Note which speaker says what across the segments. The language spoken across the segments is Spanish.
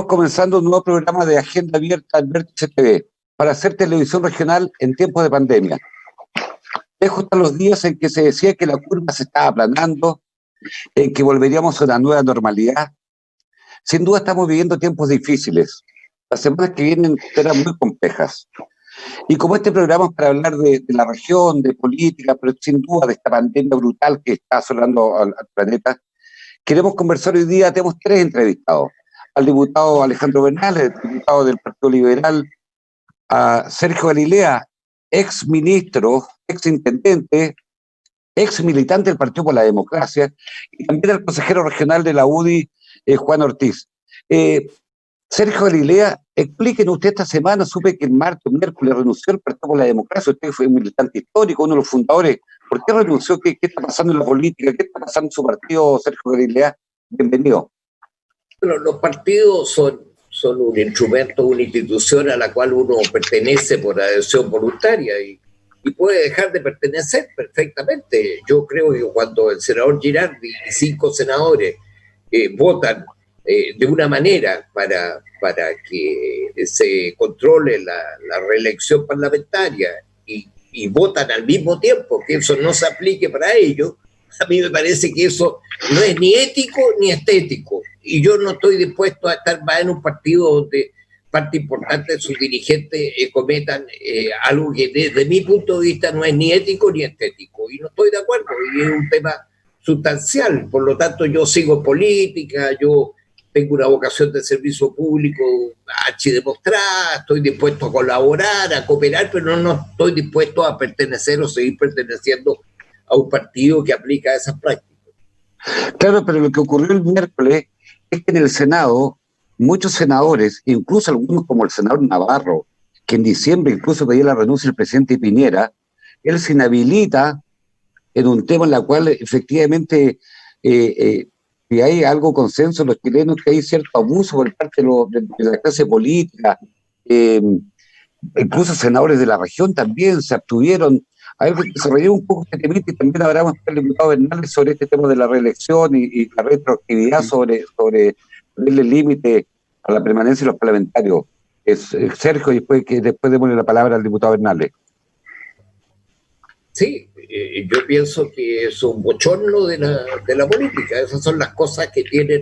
Speaker 1: Estamos comenzando un nuevo programa de Agenda Abierta al Vértice TV para hacer televisión regional en tiempos de pandemia. Lejos están los días en que se decía que la curva se estaba aplanando, en que volveríamos a una nueva normalidad. Sin duda estamos viviendo tiempos difíciles. Las semanas que vienen serán muy complejas. Y como este programa es para hablar de la región, de política, pero sin duda de esta pandemia brutal que está asolando al planeta, queremos conversar hoy día. Tenemos tres entrevistados: al diputado Alejandro Bernales, diputado del Partido Liberal; a Sergio Galilea, ex ministro, ex intendente, ex militante del Partido por la Democracia, y también al consejero regional de la UDI, Juan Ortiz. Sergio Galilea, explíquenos usted. Esta semana supe que el martes o miércoles renunció al Partido por la Democracia. Usted fue un militante histórico, uno de los fundadores. ¿Por qué renunció? ¿Qué está pasando en la política? ¿Qué está pasando en su partido, Sergio Galilea? Bienvenido.
Speaker 2: Bueno, los partidos son un instrumento, una institución a la cual uno pertenece por adhesión voluntaria y puede dejar de pertenecer perfectamente. Yo creo que cuando el senador Girardi y 5 senadores votan de una manera para que se controle la reelección parlamentaria y votan al mismo tiempo, que eso no se aplique para ellos, a mí me parece que eso no es ni ético ni estético. Y yo no estoy dispuesto a estar más en un partido donde parte importante de sus dirigentes cometan algo que desde mi punto de vista no es ni ético ni estético. Y no estoy de acuerdo, y es un tema sustancial. Por lo tanto, yo sigo política, yo tengo una vocación de servicio público archidemostrada, estoy dispuesto a colaborar, a cooperar, pero no estoy dispuesto a pertenecer o seguir perteneciendo a un partido que aplica esas prácticas.
Speaker 1: Claro, pero lo que ocurrió el miércoles es que en el Senado muchos senadores, incluso algunos como el senador Navarro, que en diciembre incluso pedía la renuncia del presidente Piñera, él se inhabilita en un tema en el cual efectivamente si hay algo consenso en los chilenos, que hay cierto abuso por parte de la clase política. Incluso senadores de la región también se abstuvieron. A ver, desarrollar un poco este tema, y también hablamos con el diputado Bernales sobre este tema de la reelección y la retroactividad sobre el límite a la permanencia de los parlamentarios. Sergio, y después démosle la palabra al diputado Bernales.
Speaker 2: Sí, yo pienso que es un bochorno de la política. Esas son las cosas que tienen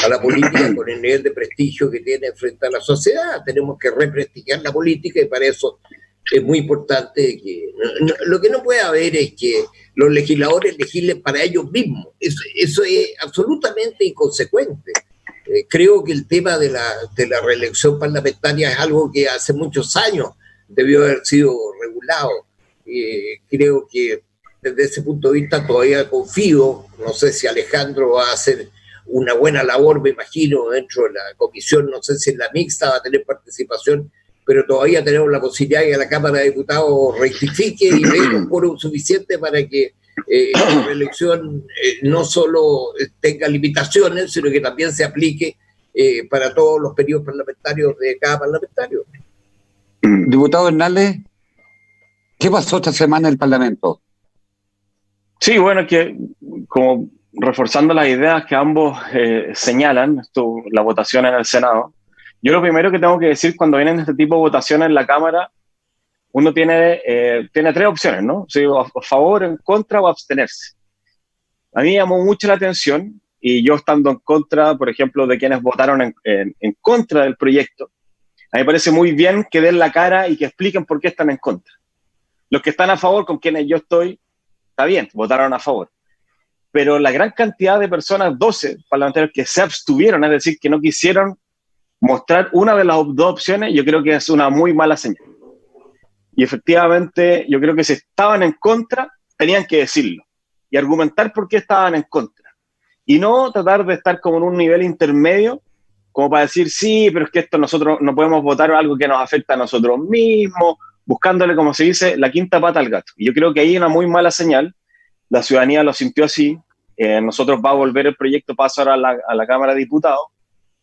Speaker 2: a la política con el nivel de prestigio que tiene frente a la sociedad. Tenemos que represtigiar la política y para eso es muy importante que... lo que no puede haber es que los legisladores legislen para ellos mismos. Eso es absolutamente inconsecuente. Creo que el tema de la reelección parlamentaria es algo que hace muchos años debió haber sido regulado. Creo que desde ese punto de vista todavía confío, no sé si Alejandro va a hacer una buena labor, me imagino, dentro de la comisión, no sé si en la mixta va a tener participación, pero todavía tenemos la posibilidad de que la Cámara de Diputados rectifique y dé un quórum suficiente para que la reelección no solo tenga limitaciones, sino que también se aplique para todos los periodos parlamentarios de cada parlamentario.
Speaker 1: Diputado Bernales, ¿qué pasó esta semana en el Parlamento?
Speaker 3: Sí, bueno, que como reforzando las ideas que ambos señalan, la votación en el Senado, yo lo primero que tengo que decir cuando vienen este tipo de votaciones en la Cámara, uno tiene 3 opciones, ¿no? Si a favor, en contra o abstenerse. A mí me llamó mucho la atención, y yo estando en contra, por ejemplo, de quienes votaron en contra del proyecto, a mí me parece muy bien que den la cara y que expliquen por qué están en contra. Los que están a favor, con quienes yo estoy, está bien, votaron a favor. Pero la gran cantidad de personas, 12 parlamentarios que se abstuvieron, es decir, que no quisieron mostrar una de las 2 opciones, yo creo que es una muy mala señal. Y efectivamente, yo creo que si estaban en contra, tenían que decirlo y argumentar por qué estaban en contra. Y no tratar de estar como en un nivel intermedio, como para decir, sí, pero es que esto nosotros no podemos votar algo que nos afecta a nosotros mismos, buscándole, como se dice, la quinta pata al gato. Y yo creo que ahí hay una muy mala señal. La ciudadanía lo sintió así. Nosotros va a volver el proyecto, pasa ahora a la Cámara de Diputados.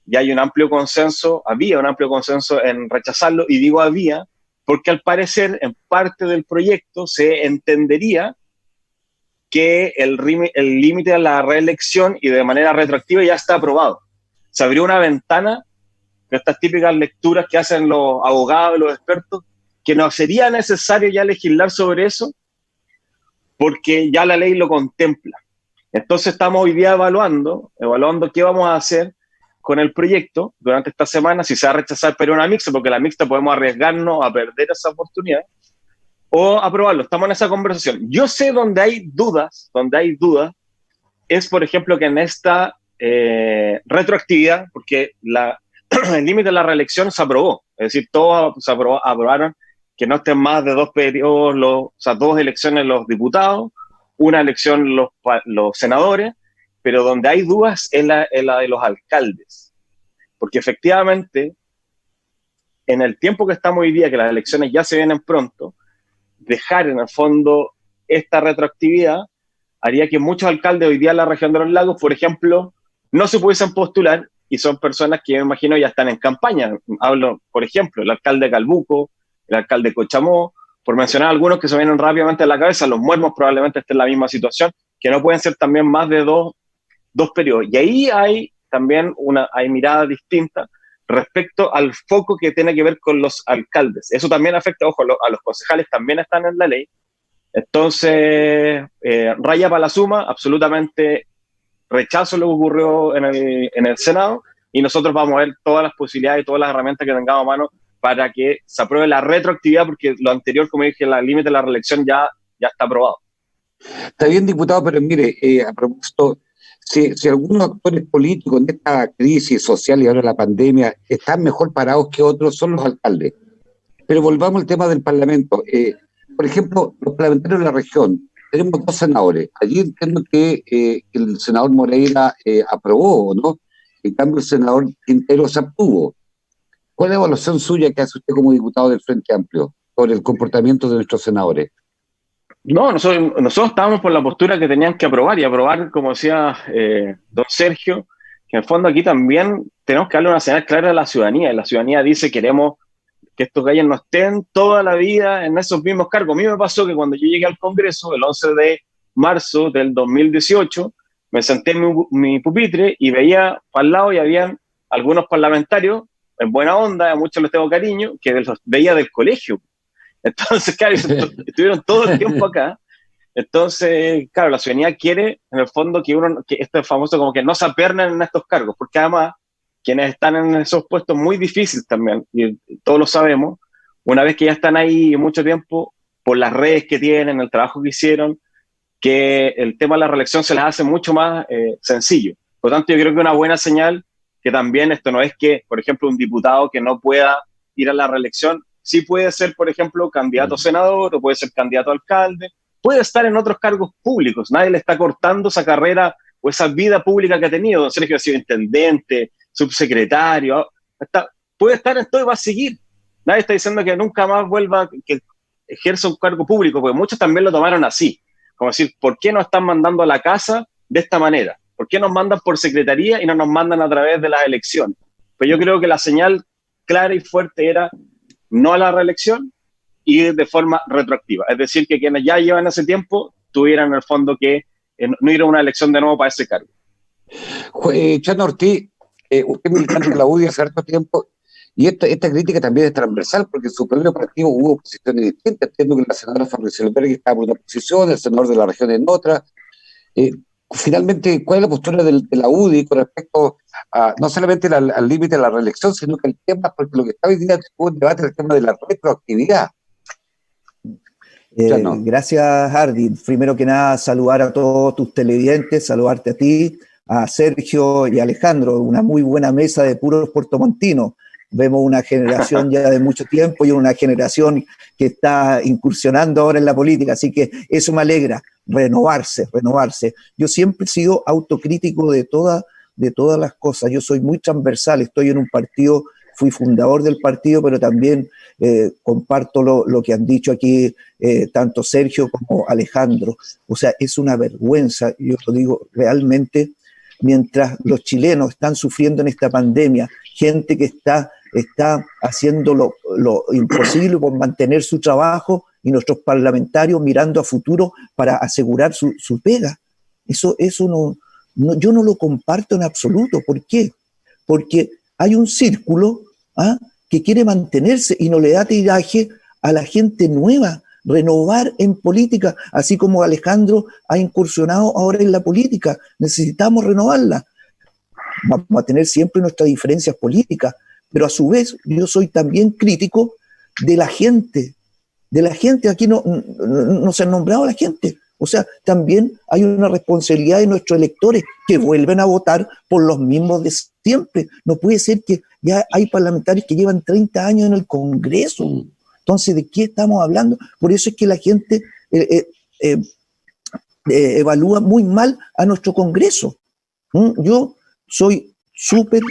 Speaker 3: Ya hay un amplio consenso, había un amplio consenso en rechazarlo, y digo había, porque al parecer en parte del proyecto se entendería que el límite a la reelección y de manera retroactiva ya está aprobado. Se abrió una ventana estas típicas lecturas que hacen los abogados y los expertos, que no sería necesario ya legislar sobre eso, porque ya la ley lo contempla. Entonces estamos hoy día evaluando qué vamos a hacer con el proyecto durante esta semana, si se va a rechazar pero una mixta, porque la mixta podemos arriesgarnos a perder esa oportunidad, o aprobarlo. Estamos en esa conversación. Yo sé donde hay dudas, es, por ejemplo, que en esta retroactividad, porque el límite de la reelección se aprobó, es decir, todos aprobaron que no estén más de 2 periodos, o sea, 2 elecciones los diputados, una elección los senadores, pero donde hay dudas es la de los alcaldes, porque efectivamente, en el tiempo que estamos hoy día, que las elecciones ya se vienen pronto, dejar en el fondo esta retroactividad haría que muchos alcaldes hoy día en la región de los lagos, por ejemplo, no se pudiesen postular, y son personas que me imagino ya están en campaña. Hablo, por ejemplo, el alcalde de Calbuco, el alcalde de Cochamó, por mencionar algunos que se vienen rápidamente a la cabeza. Los Muermos probablemente estén en la misma situación, que no pueden ser también más de dos periodos. Y ahí hay también hay mirada distinta respecto al foco que tiene que ver con los alcaldes. Eso también afecta, ojo, a los concejales también están en la ley. Entonces, raya para la suma, absolutamente rechazo lo que ocurrió en el Senado, y nosotros vamos a ver todas las posibilidades y todas las herramientas que tengamos a mano para que se apruebe la retroactividad, porque lo anterior, como dije, el límite de la reelección ya está aprobado.
Speaker 1: Está bien, diputado, pero mire, a propósito, si algunos actores políticos en esta crisis social y ahora la pandemia están mejor parados que otros, son los alcaldes. Pero volvamos al tema del Parlamento. Por ejemplo, los parlamentarios de la región, tenemos 2 senadores. Allí entiendo que el senador Moreira aprobó, ¿no? En cambio, el senador Quintero se abstuvo. ¿Cuál es la evaluación suya que hace usted como diputado del Frente Amplio sobre el comportamiento de nuestros senadores?
Speaker 3: No, nosotros estábamos por la postura que tenían que aprobar, y aprobar, como decía don Sergio, que en el fondo aquí también tenemos que darle una señal clara a la ciudadanía, y la ciudadanía dice: queremos que estos gallos no estén toda la vida en esos mismos cargos. A mí me pasó que cuando yo llegué al Congreso, el 11 de marzo del 2018, me senté en mi pupitre y veía para el lado, y habían algunos parlamentarios en buena onda, a muchos les tengo cariño, que los veía del colegio. Entonces, claro, estuvieron todo el tiempo acá. Entonces, claro, la ciudadanía quiere, en el fondo, que este famoso como que no se apernen en estos cargos, porque además, quienes están en esos puestos muy difíciles también, y todos lo sabemos, una vez que ya están ahí mucho tiempo, por las redes que tienen, el trabajo que hicieron, que el tema de la reelección se les hace mucho más sencillo. Por lo tanto, yo creo que una buena señal, que también esto no es que, por ejemplo, un diputado que no pueda ir a la reelección, sí puede ser, por ejemplo, candidato a senador, o puede ser candidato a alcalde, puede estar en otros cargos públicos. Nadie le está cortando esa carrera o esa vida pública que ha tenido. Don Sergio ha sido intendente, subsecretario, puede estar en todo y va a seguir. Nadie está diciendo que nunca más vuelva, que ejerza un cargo público, porque muchos también lo tomaron así, como decir: ¿por qué nos están mandando a la casa de esta manera? ¿Por qué nos mandan por secretaría y no nos mandan a través de las elecciones? Pues yo creo que la señal clara y fuerte era no a la reelección y de forma retroactiva. Es decir, que quienes ya llevan ese tiempo tuvieran en el fondo que no ir a una elección de nuevo para ese cargo.
Speaker 1: Chano Ortiz, usted militante de la UDI hace harto tiempo, y esta crítica también es transversal, porque en su propio partido hubo posiciones distintas. Entiendo que la senadora Fabricio Elberg estaba en una posición, el senador de la región en otra. Finalmente, ¿cuál es la postura de la UDI con respecto a no solamente al límite de la reelección, sino que el tema, porque lo que está hoy día es un debate, el tema de la retroactividad?
Speaker 4: Gracias, Hardy. Primero que nada, saludar a todos tus televidentes, saludarte a ti, a Sergio y a Alejandro, una muy buena mesa de puros puertomontinos. Vemos una generación ya de mucho tiempo y una generación que está incursionando ahora en la política, así que eso me alegra, renovarse. Yo siempre he sido autocrítico de todas las cosas, yo soy muy transversal, estoy en un partido, fui fundador del partido, pero también comparto lo que han dicho aquí tanto Sergio como Alejandro. O sea, es una vergüenza, yo lo digo realmente, mientras los chilenos están sufriendo en esta pandemia, gente que está haciendo lo imposible por mantener su trabajo, y nuestros parlamentarios mirando a futuro para asegurar su pega. Eso no, yo no lo comparto en absoluto. ¿Por qué? Porque hay un círculo que quiere mantenerse y no le da tiraje a la gente nueva, renovar en política, así como Alejandro ha incursionado ahora en la política. Necesitamos renovarla. Vamos a tener siempre nuestras diferencias políticas, pero a su vez yo soy también crítico de la gente. Aquí no se ha nombrado a la gente. O sea, también hay una responsabilidad de nuestros electores que vuelven a votar por los mismos de siempre. No puede ser que ya hay parlamentarios que llevan 30 años en el Congreso. Entonces, ¿de qué estamos hablando? Por eso es que la gente evalúa muy mal a nuestro Congreso. Yo soy súper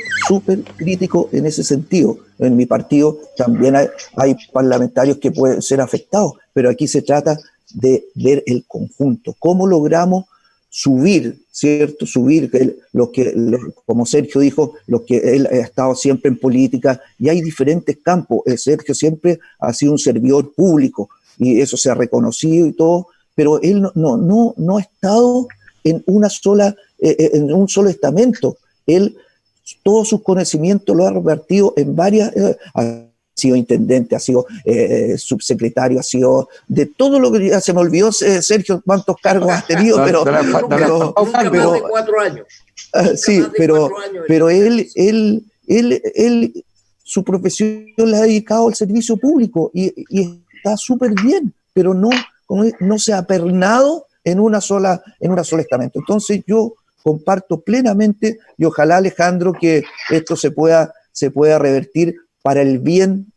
Speaker 4: crítico en ese sentido. En mi partido también hay parlamentarios que pueden ser afectados, pero aquí se trata de ver el conjunto. ¿Cómo logramos subir, cierto? Subir, como Sergio dijo, lo que él ha estado siempre en política, y hay diferentes campos. Sergio siempre ha sido un servidor público, y eso se ha reconocido y todo, pero él no ha estado en en un solo estamento. Él todos sus conocimientos lo ha repartido en varias, ha sido intendente, ha sido subsecretario, ha sido de todo lo que ya se me olvidó, Sergio, cuántos cargos has tenido, pero
Speaker 2: más de 4 años.
Speaker 4: Sí, pero él su profesión la ha dedicado al servicio público y está súper bien, pero no se ha pernado en una sola estamento. Entonces yo comparto plenamente y ojalá, Alejandro, que esto se pueda revertir para el bien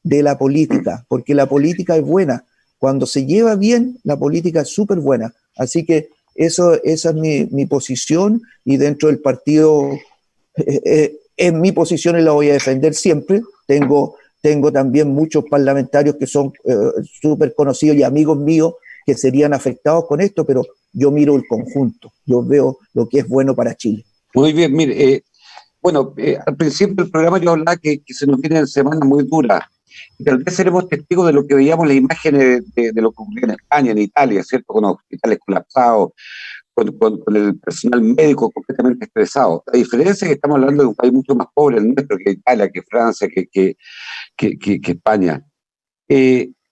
Speaker 4: de la política, porque la política es buena. Cuando se lleva bien, la política es súper buena. Así que esa es mi posición, y dentro del partido es mi posición y la voy a defender siempre. Tengo también muchos parlamentarios que son súper conocidos y amigos míos que serían afectados con esto, pero yo miro el conjunto, yo veo lo que es bueno para Chile.
Speaker 1: Muy bien, mire, al principio del programa yo hablaba que se nos vienen semanas muy duras, y tal vez seremos testigos de lo que veíamos las imágenes de lo que ocurrió en España, en Italia, ¿cierto? Con los hospitales colapsados, con el personal médico completamente estresado. La diferencia es que estamos hablando de un país mucho más pobre el nuestro que Italia, que Francia, que España.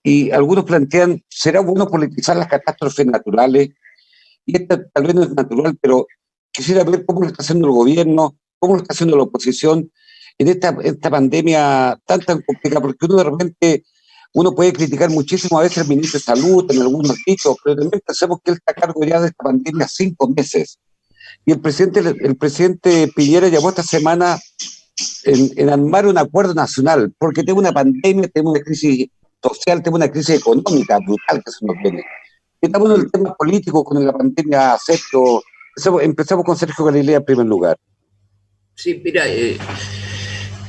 Speaker 1: Y algunos plantean, ¿será bueno politizar las catástrofes naturales? Y esta tal vez no es natural, pero quisiera ver cómo lo está haciendo el gobierno, cómo lo está haciendo la oposición en esta pandemia tan complicada, porque uno de repente, uno puede criticar muchísimo a veces al ministro de Salud en algunos dichos, pero también pensemos que él está a cargo ya de esta pandemia 5 meses. Y el presidente Piñera llamó esta semana en armar un acuerdo nacional, porque tengo una pandemia, tengo una crisis social, tengo una crisis económica brutal que se nos viene. Estamos en el tema político con la pandemia, Sergio. Empezamos con Sergio Galilea en primer lugar.
Speaker 2: Sí, mira,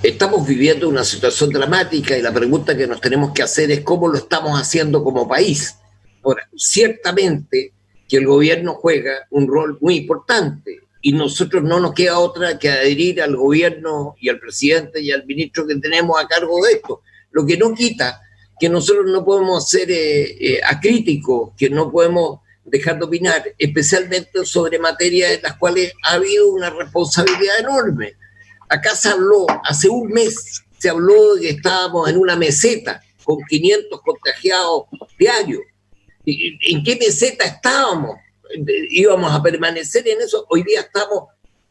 Speaker 2: estamos viviendo una situación dramática y la pregunta que nos tenemos que hacer es cómo lo estamos haciendo como país. Ahora, ciertamente que el gobierno juega un rol muy importante y nosotros no nos queda otra que adherir al gobierno y al presidente y al ministro que tenemos a cargo de esto. Lo que no quita que nosotros no podemos ser acríticos, que no podemos dejar de opinar, especialmente sobre materias en las cuales ha habido una responsabilidad enorme. Acá se habló, hace un mes, se habló de que estábamos en una meseta con 500 contagiados diarios. ¿En qué meseta estábamos? Íbamos a permanecer en eso. Hoy día estamos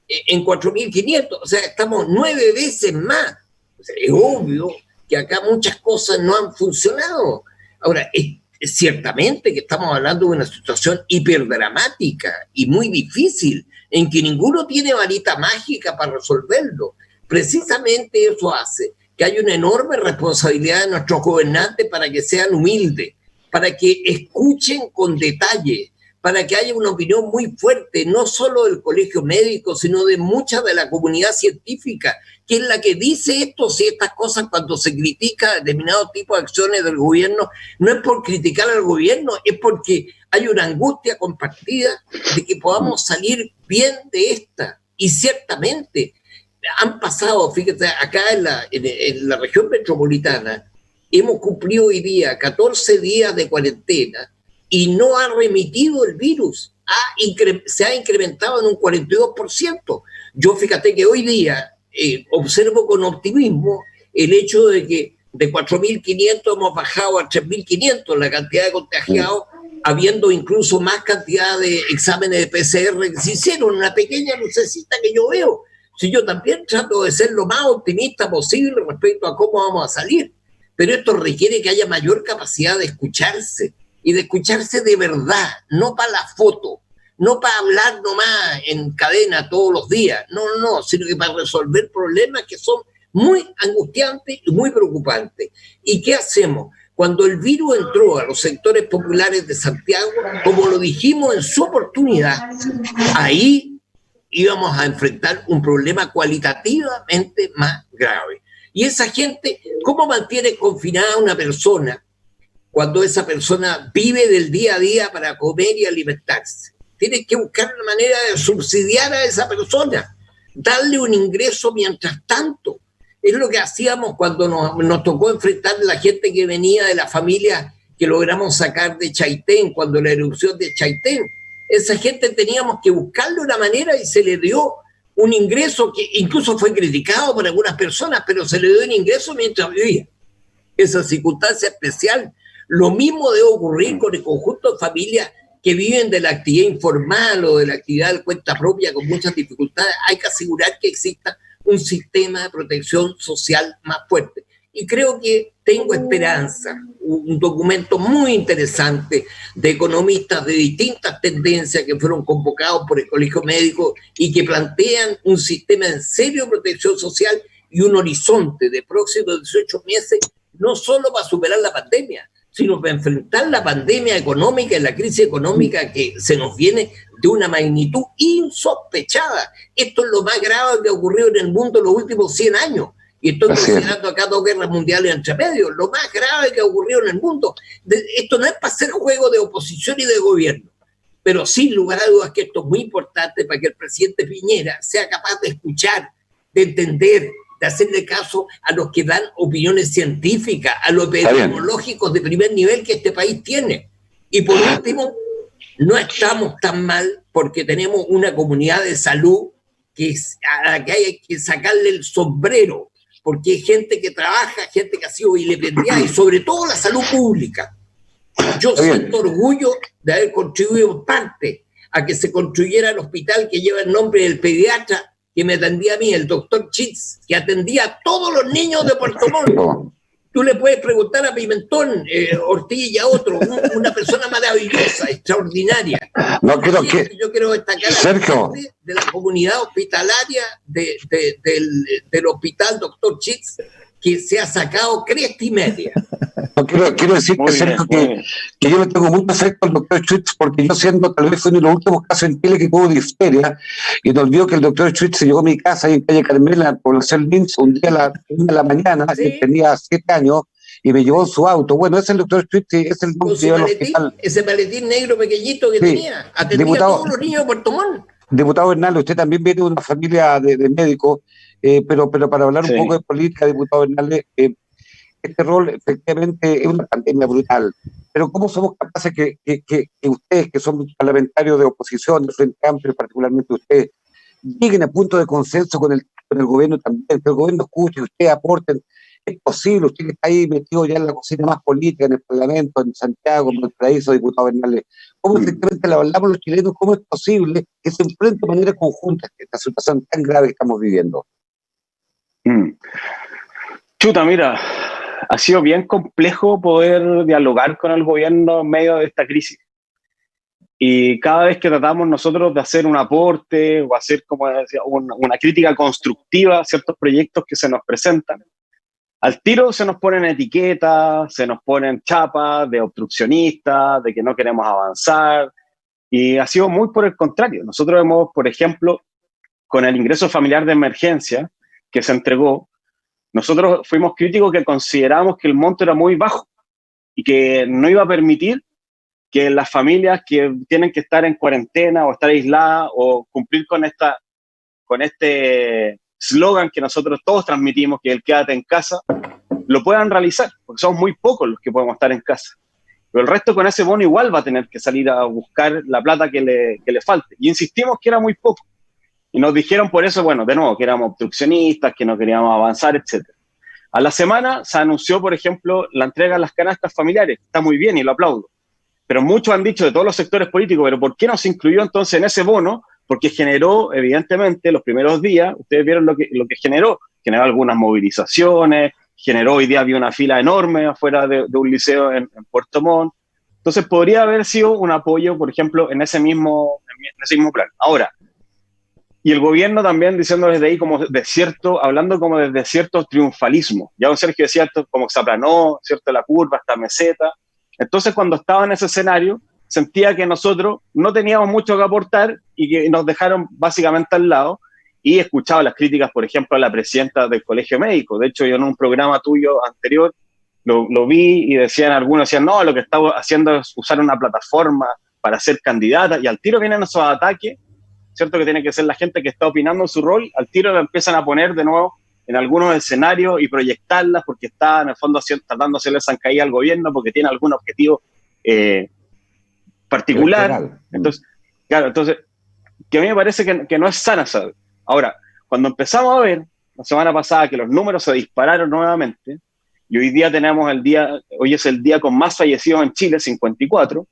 Speaker 2: en 4.500, o sea, estamos 9 veces más. O sea, es obvio que acá muchas cosas no han funcionado. Ahora, es ciertamente que estamos hablando de una situación hiperdramática y muy difícil, en que ninguno tiene varita mágica para resolverlo. Precisamente eso hace que haya una enorme responsabilidad de nuestros gobernantes para que sean humildes, para que escuchen con detalle, para que haya una opinión muy fuerte, no solo del colegio médico, sino de mucha de la comunidad científica, que es la que dice esto, si estas cosas cuando se critica determinado tipo de acciones del gobierno, no es por criticar al gobierno, es porque hay una angustia compartida de que podamos salir bien de esta. Y ciertamente han pasado, fíjate, acá en la región metropolitana, hemos cumplido hoy día 14 días de cuarentena y no ha remitido el virus, se ha incrementado en un 42%. Yo fíjate que hoy día observo con optimismo el hecho de que de 4.500 hemos bajado a 3.500 la cantidad de contagiados, habiendo incluso más cantidad de exámenes de PCR que se hicieron, una pequeña lucecita que yo veo. Si yo también trato de ser lo más optimista posible respecto a cómo vamos a salir, pero esto requiere que haya mayor capacidad de escucharse, y de escucharse de verdad, no para la foto, no para hablar nomás en cadena todos los días, no, sino que para resolver problemas que son muy angustiantes y muy preocupantes. ¿Y qué hacemos? Cuando el virus entró a los sectores populares de Santiago, como lo dijimos en su oportunidad, ahí íbamos a enfrentar un problema cualitativamente más grave. Y esa gente, ¿cómo mantiene confinada a una persona cuando esa persona vive del día a día para comer y alimentarse? Tienes que buscar una manera de subsidiar a esa persona, darle un ingreso mientras tanto. Es lo que hacíamos cuando nos tocó enfrentar a la gente que venía de la familia que logramos sacar de Chaitén, cuando la erupción de Chaitén. Esa gente teníamos que buscarle una manera y se le dio un ingreso que incluso fue criticado por algunas personas, pero se le dio un ingreso mientras vivía. Esa circunstancia especial. Lo mismo debe ocurrir con el conjunto de familias que viven de la actividad informal o de la actividad de cuenta propia con muchas dificultades. Hay que asegurar que exista un sistema de protección social más fuerte. Y creo que tengo esperanza. Un documento muy interesante de economistas de distintas tendencias que fueron convocados por el Colegio Médico y que plantean un sistema en serio de protección social y un horizonte de próximos 18 meses, no solo para superar la pandemia, sino para enfrentar la pandemia económica y la crisis económica que se nos viene de una magnitud insospechada. Esto es lo más grave que ha ocurrido en el mundo en los últimos 100 años. Y estoy considerando acá 2 guerras mundiales entre medio. Lo más grave que ha ocurrido en el mundo. Esto no es para hacer juego de oposición y de gobierno. Pero sin lugar a dudas que esto es muy importante para que el presidente Piñera sea capaz de escuchar, de entender, de hacerle caso a los que dan opiniones científicas, a los epidemiológicos de primer nivel que este país tiene. Y por último, no estamos tan mal porque tenemos una comunidad de salud a la que hay que sacarle el sombrero, porque hay gente que trabaja, gente que ha sido vilipendiada, y sobre todo la salud pública. Yo siento orgullo de haber contribuido en parte a que se construyera el hospital que lleva el nombre del pediatra que me atendía a mí, el doctor Chitz, que atendía a todos los niños de Puerto Montt. Tú le puedes preguntar a Pimentón, Ortiz y a otro, una persona maravillosa, extraordinaria.
Speaker 1: No quiero que...
Speaker 2: Yo quiero destacar
Speaker 1: Sergio,
Speaker 2: de la comunidad hospitalaria del hospital doctor Chitz, que se ha sacado cresta y media.
Speaker 1: No, quiero decirte, Sergio, que yo le tengo mucho afecto al doctor Schütz, porque yo siendo tal vez fue uno de los últimos casos en Chile que tuvo difteria, y no olvido que el doctor Schütz se llegó a mi casa ahí en calle Carmela, en población Lynch, un día a la 1 de la mañana, ¿sí? Tenía 7 años, y me llevó en su auto. Bueno, ese es el doctor Schütz, es el
Speaker 2: con su maletín, ese maletín negro pequeñito que tenía, atendía a todos los niños de Puerto Montt.
Speaker 1: Diputado Bernal, usted también viene de una familia de médicos, pero para hablar un poco de política, diputado Bernal, este rol efectivamente es una pandemia brutal, pero ¿cómo somos capaces que ustedes, que son parlamentarios de oposición, de Frente Amplio, particularmente ustedes, lleguen a punto de consenso con el gobierno también, que el gobierno escuche, ustedes aporten? Es posible, usted que está ahí metido ya en la cocina más política, en el Parlamento, en Santiago, en Valparaíso, diputado Bernal, ¿cómo efectivamente le hablamos los chilenos? ¿Cómo es posible que se enfrenten de manera conjunta esta situación tan grave que estamos viviendo?
Speaker 3: Chuta, mira, ha sido bien complejo poder dialogar con el gobierno en medio de esta crisis. Y cada vez que tratamos nosotros de hacer un aporte o hacer, como decía, una crítica constructiva a ciertos proyectos que se nos presentan, al tiro se nos ponen etiquetas, se nos ponen chapas de obstruccionistas, de que no queremos avanzar, y ha sido muy por el contrario. Nosotros hemos, por ejemplo, con el ingreso familiar de emergencia que se entregó, nosotros fuimos críticos que consideramos que el monto era muy bajo y que no iba a permitir que las familias que tienen que estar en cuarentena o estar aisladas o cumplir con este eslogan que nosotros todos transmitimos, que es el quédate en casa, lo puedan realizar, porque somos muy pocos los que podemos estar en casa. Pero el resto con ese bono igual va a tener que salir a buscar la plata que le falte. Y insistimos que era muy poco. Y nos dijeron por eso, bueno, de nuevo, que éramos obstruccionistas, que no queríamos avanzar, etc. A la semana se anunció, por ejemplo, la entrega de las canastas familiares. Está muy bien y lo aplaudo. Pero muchos han dicho de todos los sectores políticos, pero ¿por qué no se incluyó entonces en ese bono? Porque generó, evidentemente, los primeros días, ustedes vieron lo que generó algunas movilizaciones, generó, hoy día había una fila enorme afuera de un liceo en Puerto Montt. Entonces podría haber sido un apoyo, por ejemplo, en ese mismo plan. Ahora, y el gobierno también diciendo desde ahí como de cierto, hablando como desde cierto triunfalismo. Ya don Sergio decía esto, como se aplanó, ¿cierto? La curva, esta meseta. Entonces cuando estaba en ese escenario, sentía que nosotros no teníamos mucho que aportar y que nos dejaron básicamente al lado, y escuchaba las críticas, por ejemplo, a la presidenta del Colegio Médico. De hecho, yo en un programa tuyo anterior lo vi y algunos decían, no, lo que estaba haciendo es usar una plataforma para ser candidata, y al tiro vienen esos ataques, ¿cierto? Que tiene que ser la gente que está opinando en su rol, al tiro la empiezan a poner de nuevo en algunos escenarios y proyectarlas porque está en el fondo tratando de hacerle zancadilla al gobierno porque tiene algún objetivo particular. Entonces, claro, que a mí me parece que no es sana, ¿sabes? Ahora, cuando empezamos a ver la semana pasada que los números se dispararon nuevamente, y hoy día hoy es el día con más fallecidos en Chile, 54,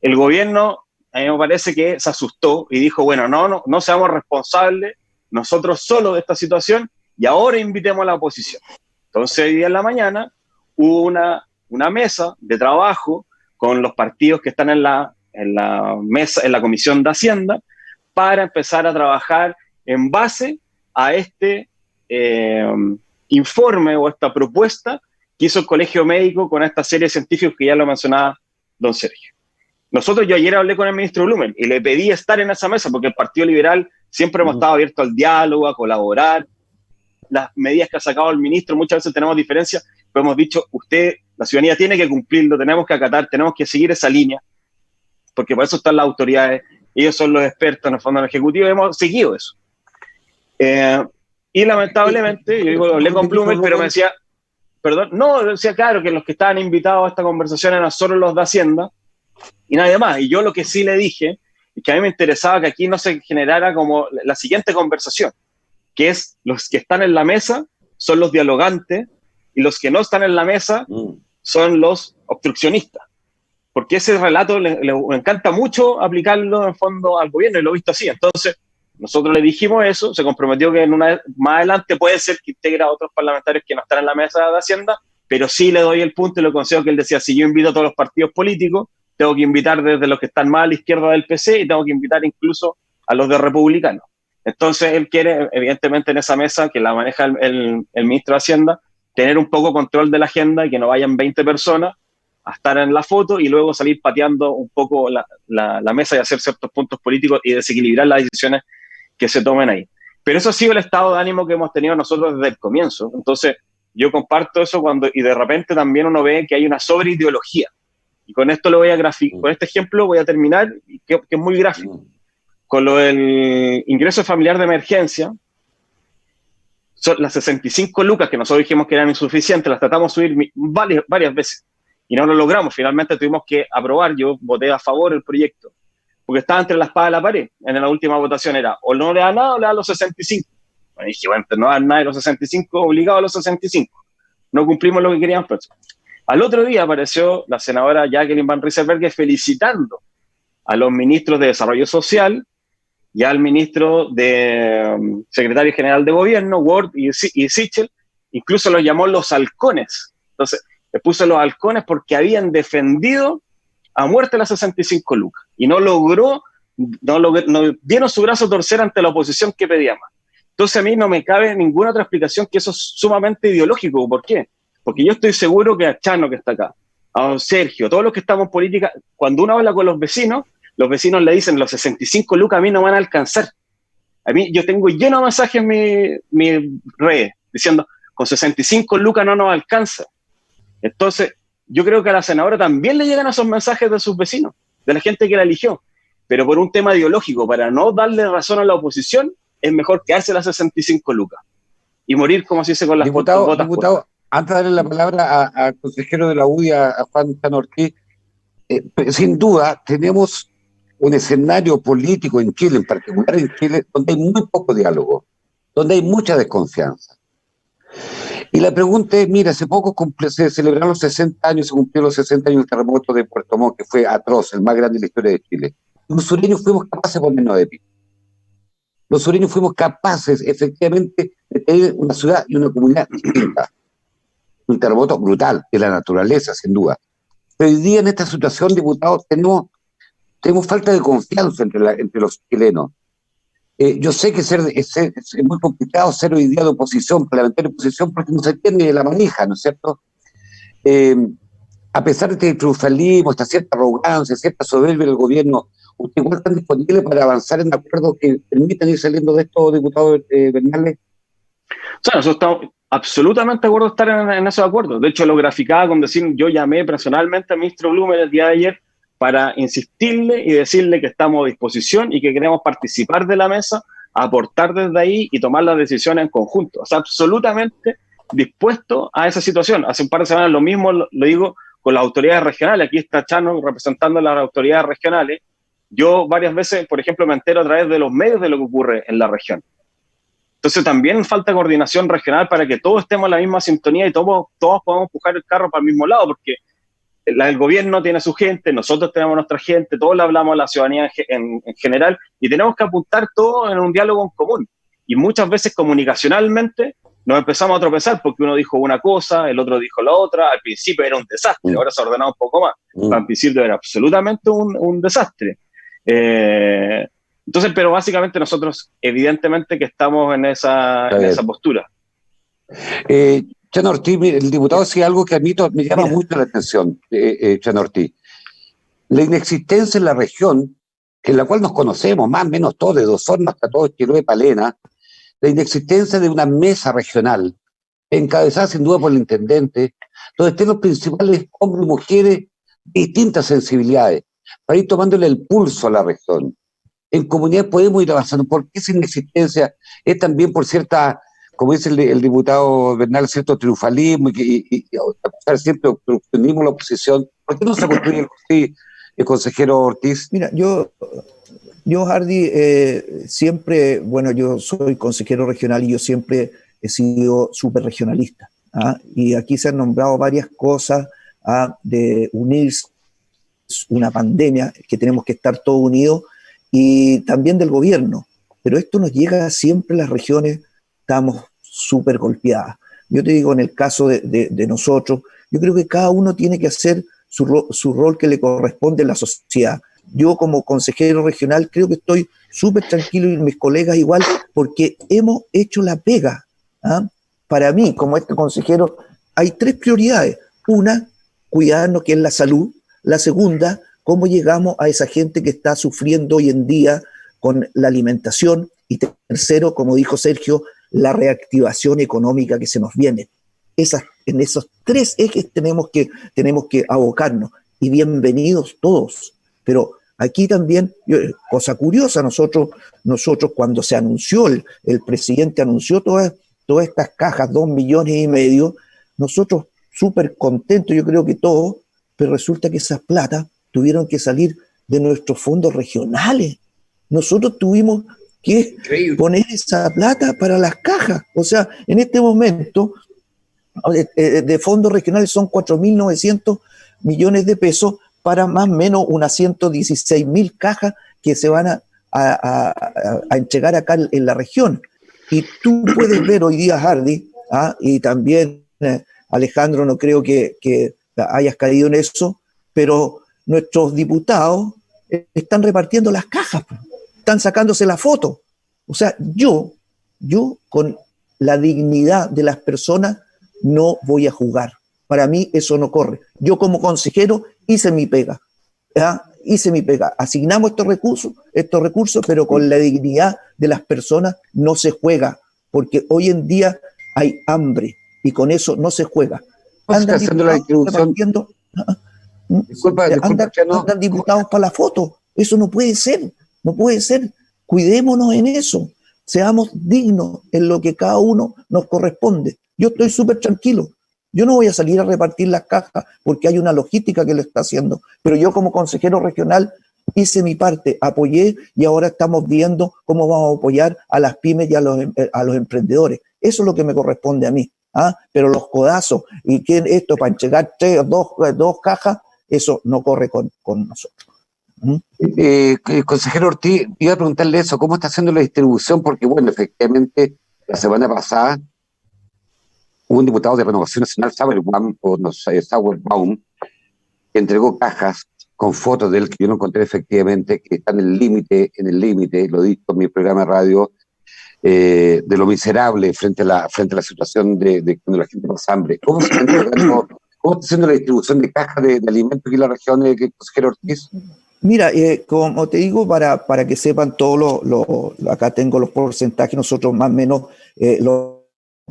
Speaker 3: el gobierno, a mí me parece que se asustó y dijo, bueno, no seamos responsables nosotros solos de esta situación y ahora invitemos a la oposición. Entonces, hoy día en la mañana hubo una mesa de trabajo con los partidos que están en la mesa, en la Comisión de Hacienda, para empezar a trabajar en base a este informe o esta propuesta que hizo el Colegio Médico con esta serie de científicos que ya lo mencionaba don Sergio. Yo ayer hablé con el ministro Blumen y le pedí estar en esa mesa porque el Partido Liberal siempre hemos estado abiertos al diálogo, a colaborar. Las medidas que ha sacado el ministro, muchas veces tenemos diferencias, pero hemos dicho, la ciudadanía tiene que cumplirlo, tenemos que acatar, tenemos que seguir esa línea, porque por eso están las autoridades, ellos son los expertos en el fondo del Ejecutivo, y hemos seguido eso. Y lamentablemente, yo hablé con Blumen, pero me decía, decía claro que los que estaban invitados a esta conversación eran solo los de Hacienda y nadie más. Y yo lo que sí le dije es que a mí me interesaba que aquí no se generara como la siguiente conversación, que es los que están en la mesa son los dialogantes y los que no están en la mesa son los obstruccionistas. Porque ese relato le encanta mucho aplicarlo en fondo al gobierno y lo he visto así. Entonces, nosotros le dijimos eso, se comprometió que más adelante puede ser que integre a otros parlamentarios que no están en la mesa de Hacienda, pero sí le doy el punto y le concedo que él decía, si yo invito a todos los partidos políticos, tengo que invitar desde los que están más a la izquierda del PC y tengo que invitar incluso a los de republicanos. Entonces él quiere, evidentemente en esa mesa que la maneja el ministro de Hacienda, tener un poco control de la agenda y que no vayan 20 personas a estar en la foto y luego salir pateando un poco la mesa y hacer ciertos puntos políticos y desequilibrar las decisiones que se tomen ahí. Pero eso ha sido el estado de ánimo que hemos tenido nosotros desde el comienzo. Entonces yo comparto eso y de repente también uno ve que hay una sobreideología. Y con esto lo voy a graficar, con este ejemplo voy a terminar, que es muy gráfico. Con lo del ingreso familiar de emergencia, son las 65 lucas que nosotros dijimos que eran insuficientes, las tratamos de subir varias veces y no lo logramos. Finalmente tuvimos que aprobar, yo voté a favor del proyecto, porque estaba entre la espada y la pared. En la última votación era o no le da nada o le da los 65. Bueno, dije, bueno, no dan nada de los 65, obligado a los 65. No cumplimos lo que queríamos. Pero al otro día apareció la senadora Jacqueline Van Rieselberghe felicitando a los ministros de Desarrollo Social y al ministro de Secretario General de Gobierno, Ward y Sichel, incluso los llamó los halcones. Entonces, le puso los halcones porque habían defendido a muerte las 65 lucas y no dieron su brazo a torcer ante la oposición que pedía más. Entonces a mí no me cabe ninguna otra explicación que eso es sumamente ideológico. ¿Por qué? Porque yo estoy seguro que a Chano, que está acá, a don Sergio, todos los que estamos en política, cuando uno habla con los vecinos le dicen, los 65 lucas a mí no van a alcanzar. A mí, yo tengo lleno de mensajes en mi redes diciendo, con 65 lucas no nos alcanza. Entonces, yo creo que a la senadora también le llegan esos mensajes de sus vecinos, de la gente que la eligió. Pero por un tema ideológico, para no darle razón a la oposición, es mejor quedarse las 65 lucas y morir, como se dice, con las botas.
Speaker 1: Diputado, antes de darle la palabra al consejero de la UDI, a Juan Chano Ortiz, sin duda tenemos un escenario político en Chile, en particular en Chile, donde hay muy poco diálogo, donde hay mucha desconfianza. Y la pregunta es, mira, hace poco se celebraron los 60 años, se cumplió los 60 años del terremoto de Puerto Montt, que fue atroz, el más grande de la historia de Chile. Los sureños fuimos capaces de ponernos de pie. Los sureños fuimos capaces, efectivamente, de tener una ciudad y una comunidad distinta. Un terremoto brutal, de la naturaleza, sin duda. Pero hoy día, en esta situación, diputados, tenemos falta de confianza entre los chilenos. Yo sé que es muy complicado ser hoy día de oposición, parlamentario de oposición, porque no se tiene la manija, ¿no es cierto? A pesar de este triunfalismo, esta cierta arrogancia, cierta soberbia del gobierno, ¿usted igual está disponible para avanzar en acuerdos que permitan ir saliendo de esto, diputado Bernales?
Speaker 3: O sea, nosotros estamos absolutamente de acuerdo estar en esos acuerdos. De hecho, lo graficaba con decir, yo llamé personalmente al ministro Blumen el día de ayer para insistirle y decirle que estamos a disposición y que queremos participar de la mesa, aportar desde ahí y tomar las decisiones en conjunto. O sea, absolutamente dispuesto a esa situación. Hace un par de semanas lo mismo lo digo con las autoridades regionales. Aquí está Chano representando a las autoridades regionales. Yo varias veces, por ejemplo, me entero a través de los medios de lo que ocurre en la región. Entonces también falta coordinación regional para que todos estemos en la misma sintonía y todos podamos empujar el carro para el mismo lado, porque el gobierno tiene su gente, nosotros tenemos nuestra gente, todos le hablamos a la ciudadanía en general y tenemos que apuntar todos en un diálogo en común. Y muchas veces comunicacionalmente nos empezamos a tropezar porque uno dijo una cosa, el otro dijo la otra, al principio era un desastre, ahora se ha ordenado un poco más, al principio era absolutamente un desastre. Entonces, pero básicamente nosotros evidentemente que estamos en esa postura.
Speaker 1: Chano Ortiz, el diputado decía algo que a mí me llama mucho la atención, Chano Ortiz. La inexistencia en la región, en la cual nos conocemos, más o menos todos, de Osorno hasta todo Chiloé, Palena, la inexistencia de una mesa regional, encabezada sin duda por el intendente, donde estén los principales hombres y mujeres de distintas sensibilidades, para ir tomándole el pulso a la región. En comunidad podemos ir avanzando. ¿Por qué esa inexistencia? Es también por cierta, como dice el diputado Bernal, cierto triunfalismo y acusar siempre obstruccionismo a la oposición. ¿Por qué no se construye el consejero Ortiz?
Speaker 4: Mira, yo Hardy, siempre, bueno, yo soy consejero regional y yo siempre he sido súper regionalista. Y aquí se han nombrado varias cosas de unirse, una pandemia, que tenemos que estar todos unidos, y también del gobierno. Pero esto nos llega siempre a las regiones, estamos súper golpeadas. Yo te digo, en el caso de nosotros, yo creo que cada uno tiene que hacer su rol que le corresponde en la sociedad. Yo como consejero regional creo que estoy súper tranquilo y mis colegas igual, porque hemos hecho la pega. Para mí, como este consejero, hay 3 prioridades. Una, cuidarnos, que es la salud. La segunda, cómo llegamos a esa gente que está sufriendo hoy en día con la alimentación. Y tercero, como dijo Sergio, la reactivación económica que se nos viene. En esos 3 ejes tenemos que abocarnos. Y bienvenidos todos. Pero aquí también, cosa curiosa, nosotros cuando se anunció, el presidente anunció todas estas cajas, 2,5 millones, nosotros súper contentos, yo creo que todos, pero resulta que esas plata tuvieron que salir de nuestros fondos regionales. Nosotros tuvimos que poner esa plata para las cajas. O sea, en este momento, de fondos regionales son 4.900 millones de pesos para más o menos unas 116.000 cajas que se van a entregar acá en la región. Y tú puedes ver hoy día, Hardy, y también Alejandro, no creo que hayas caído en eso, pero nuestros diputados están repartiendo las cajas, están sacándose la foto. O sea, yo con la dignidad de las personas no voy a jugar. Para mí eso no corre. Yo como consejero hice mi pega. Asignamos estos recursos, pero con la dignidad de las personas no se juega, porque hoy en día hay hambre y con eso no se juega.
Speaker 1: Andan haciendo la distribución.
Speaker 4: Andan diputados para la foto. Eso no puede ser. Cuidémonos en eso. Seamos dignos en lo que cada uno nos corresponde. Yo estoy súper tranquilo. Yo no voy a salir a repartir las cajas porque hay una logística que lo está haciendo. Pero yo como consejero regional hice mi parte, apoyé y ahora estamos viendo cómo vamos a apoyar a las pymes y a los emprendedores. Eso es lo que me corresponde a mí. Pero los codazos y que esto para entregar dos cajas, eso no corre con nosotros.
Speaker 1: Consejero Ortiz, iba a preguntarle eso, ¿cómo está haciendo la distribución? Porque bueno, efectivamente, la semana pasada hubo un diputado de Renovación Nacional, Sauerbaum, que entregó cajas con fotos de él que yo no encontré efectivamente, que está en el límite, lo he dicho en mi programa de radio, de lo miserable frente a la situación de cuando la gente pasa hambre. ¿Cómo está haciendo la distribución de cajas de alimentos aquí en la región, consejero Ortiz?
Speaker 4: Mira, como te digo, para que sepan todos acá tengo los porcentajes, nosotros más o menos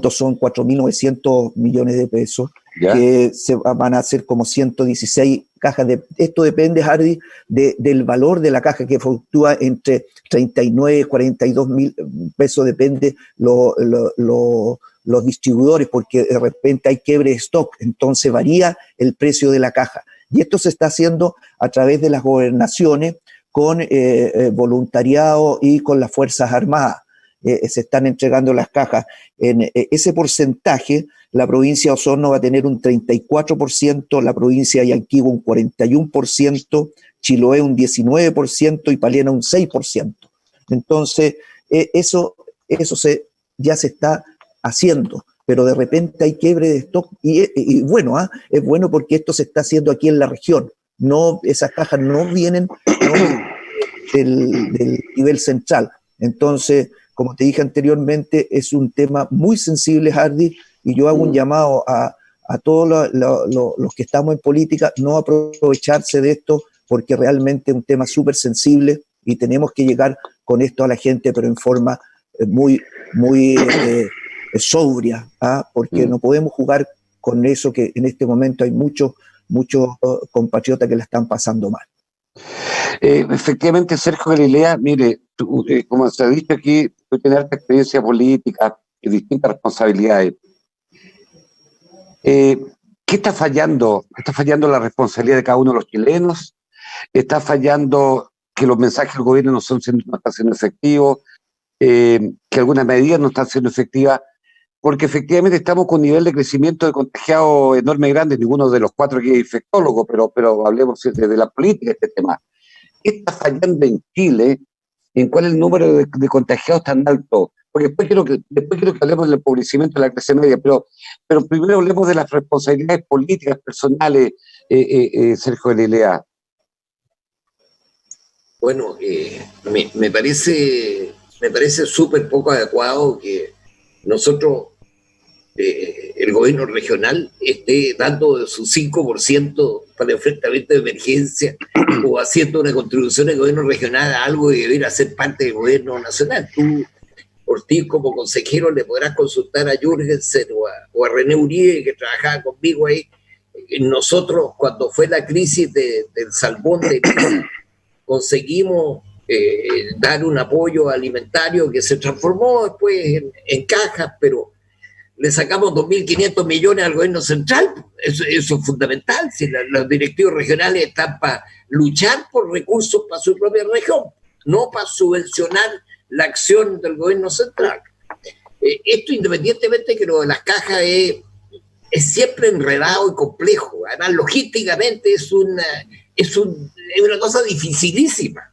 Speaker 4: son 4.900 millones de pesos, ¿ya? Que se van a hacer como 116 cajas. Esto depende, Hardy, del valor de la caja, que fluctúa entre 39 y 42 mil pesos, depende los distribuidores, porque de repente hay quiebre de stock, entonces varía el precio de la caja. Y esto se está haciendo a través de las gobernaciones con voluntariado y con las Fuerzas Armadas. Se están entregando las cajas. En ese porcentaje, la provincia de Osorno va a tener un 34%, la provincia de Yanquihue un 41%, Chiloé un 19% y Palena un 6%. Entonces, eso ya se está haciendo, pero de repente hay quiebre de stock y bueno, es bueno porque esto se está haciendo aquí en la región. No, esas cajas no vienen del nivel central. Entonces, como te dije anteriormente, es un tema muy sensible, Hardy, y yo hago un llamado a todos los que estamos en política, no aprovecharse de esto, porque realmente es un tema súper sensible y tenemos que llegar con esto a la gente, pero en forma muy sobria, porque no podemos jugar con eso, que en este momento hay muchos compatriotas que la están pasando mal.
Speaker 1: Efectivamente, Sergio Galilea, mire, como se ha dicho aquí, tú tienes harta experiencia política y distintas responsabilidades. ¿Qué está fallando? ¿Está fallando la responsabilidad de cada uno de los chilenos? ¿Está fallando que los mensajes del gobierno no están siendo efectivos? ¿Que algunas medidas no están siendo efectivas? Porque efectivamente estamos con un nivel de crecimiento de contagiados enorme y grande, ninguno de los cuatro aquí es infectólogo, pero hablemos de la política de este tema. ¿Qué está fallando en Chile? ¿En cuál es el número de contagiados tan alto? Porque después quiero que hablemos del empobrecimiento de la clase media, pero primero hablemos de las responsabilidades políticas, personales, Sergio Galilea.
Speaker 2: Bueno, me parece súper poco adecuado que nosotros, el gobierno regional, esté dando de su 5% para el enfrentamiento de emergencia o haciendo una contribución del gobierno regional a algo que debería ser parte del gobierno nacional. Tú, Ortiz, como consejero, le podrás consultar a Jürgensen o a René Uribe, que trabajaba conmigo ahí. Nosotros, cuando fue la crisis del salmón de Lima, conseguimos dar un apoyo alimentario que se transformó después en cajas, pero le sacamos 2.500 millones al gobierno central. Eso es fundamental. Si los directivos regionales están para luchar por recursos para su propia región, no para subvencionar la acción del gobierno central. Esto, independientemente de que lo de las cajas es siempre enredado y complejo. Además, logísticamente es una cosa dificilísima.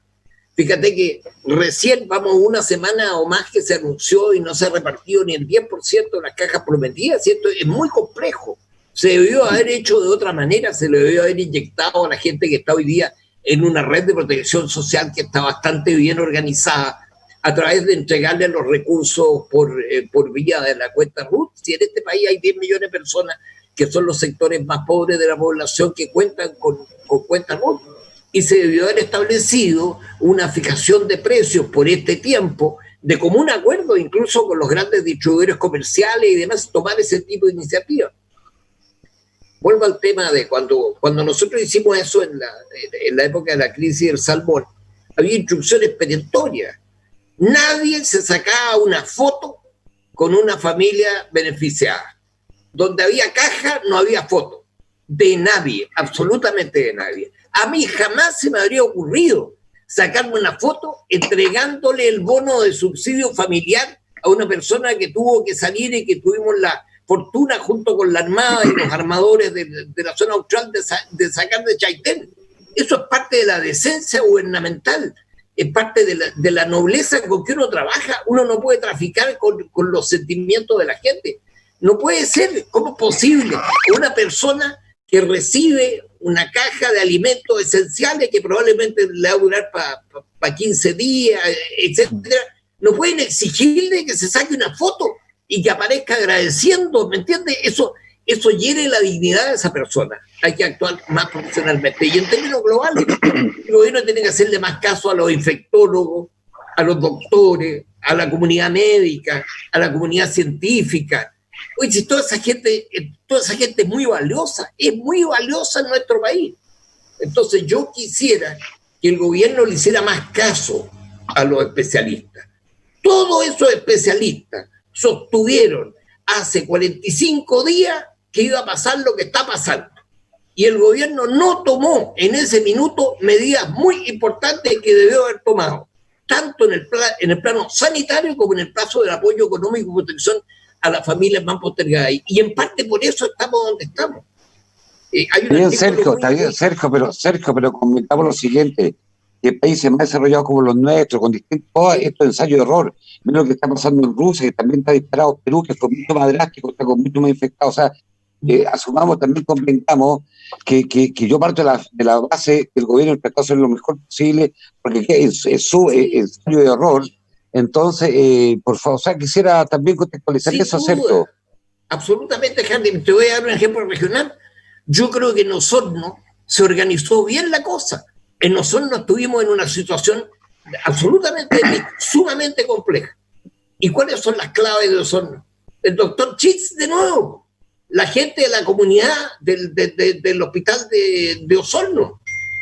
Speaker 2: Fíjate que recién vamos una semana o más que se anunció y no se ha repartido ni el 10% de las cajas prometidas, ¿cierto? Es muy complejo. Se debió haber hecho de otra manera, se le debió haber inyectado a la gente que está hoy día en una red de protección social que está bastante bien organizada, a través de entregarle los recursos por vía de la cuenta RUT. Si en este país hay 10 millones de personas que son los sectores más pobres de la población que cuentan con cuenta RUT, y se debió haber establecido una fijación de precios por este tiempo, de común acuerdo incluso con los grandes distribuidores comerciales y demás, tomar ese tipo de iniciativa. Vuelvo al tema de cuando nosotros hicimos eso en la época de la crisis del salmón, había instrucciones perentorias. Nadie se sacaba una foto con una familia beneficiada. Donde había caja, no había foto. de nadie, absolutamente de nadie. A mí jamás se me habría ocurrido sacarme una foto entregándole el bono de subsidio familiar a una persona que tuvo que salir y que tuvimos la fortuna junto con la Armada y los armadores de la zona austral de sacar de Chaitén. Eso es parte de la decencia gubernamental, es parte de la nobleza con que uno trabaja. Uno no puede traficar con los sentimientos de la gente. No puede ser. ¿Cómo es posible que una persona que recibe una caja de alimentos esenciales que probablemente le va a durar para 15 días, etcétera, no pueden exigirle que se saque una foto y que aparezca agradeciendo? ¿Me entiendes? Eso hiere la dignidad de esa persona. Hay que actuar más profesionalmente. Y en términos globales, el gobierno tiene que hacerle más caso a los infectólogos, a los doctores, a la comunidad médica, a la comunidad científica. Oye, si toda esa gente es muy valiosa en nuestro país. Entonces yo quisiera que el gobierno le hiciera más caso a los especialistas. Todos esos especialistas sostuvieron hace 45 días que iba a pasar lo que está pasando. Y el gobierno no tomó en ese minuto medidas muy importantes que debió haber tomado, tanto en el plano sanitario como en el plazo del apoyo económico y protección a las familias más postergadas. Y en parte por eso estamos donde estamos.
Speaker 1: Sergio, pero comentamos lo siguiente, que países más desarrollados como los nuestros, con distintos estos ensayos de error, mira lo que está pasando en Rusia, que también está disparado, Perú, que fue mucho más drástico, está con mucho más infectados. O sea, asumamos, también convengamos que yo parto de la base que el gobierno trató de hacer lo mejor posible, porque es su ensayo de error. Entonces, por favor, o sea, quisiera también contextualizar eso, Sergio.
Speaker 2: Absolutamente, Hardy. Te voy a dar un ejemplo regional. Yo creo que en Osorno se organizó bien la cosa. En Osorno estuvimos en una situación absolutamente, sumamente compleja. ¿Y cuáles son las claves de Osorno? El doctor Chitz, de nuevo, la gente de la comunidad del hospital de Osorno.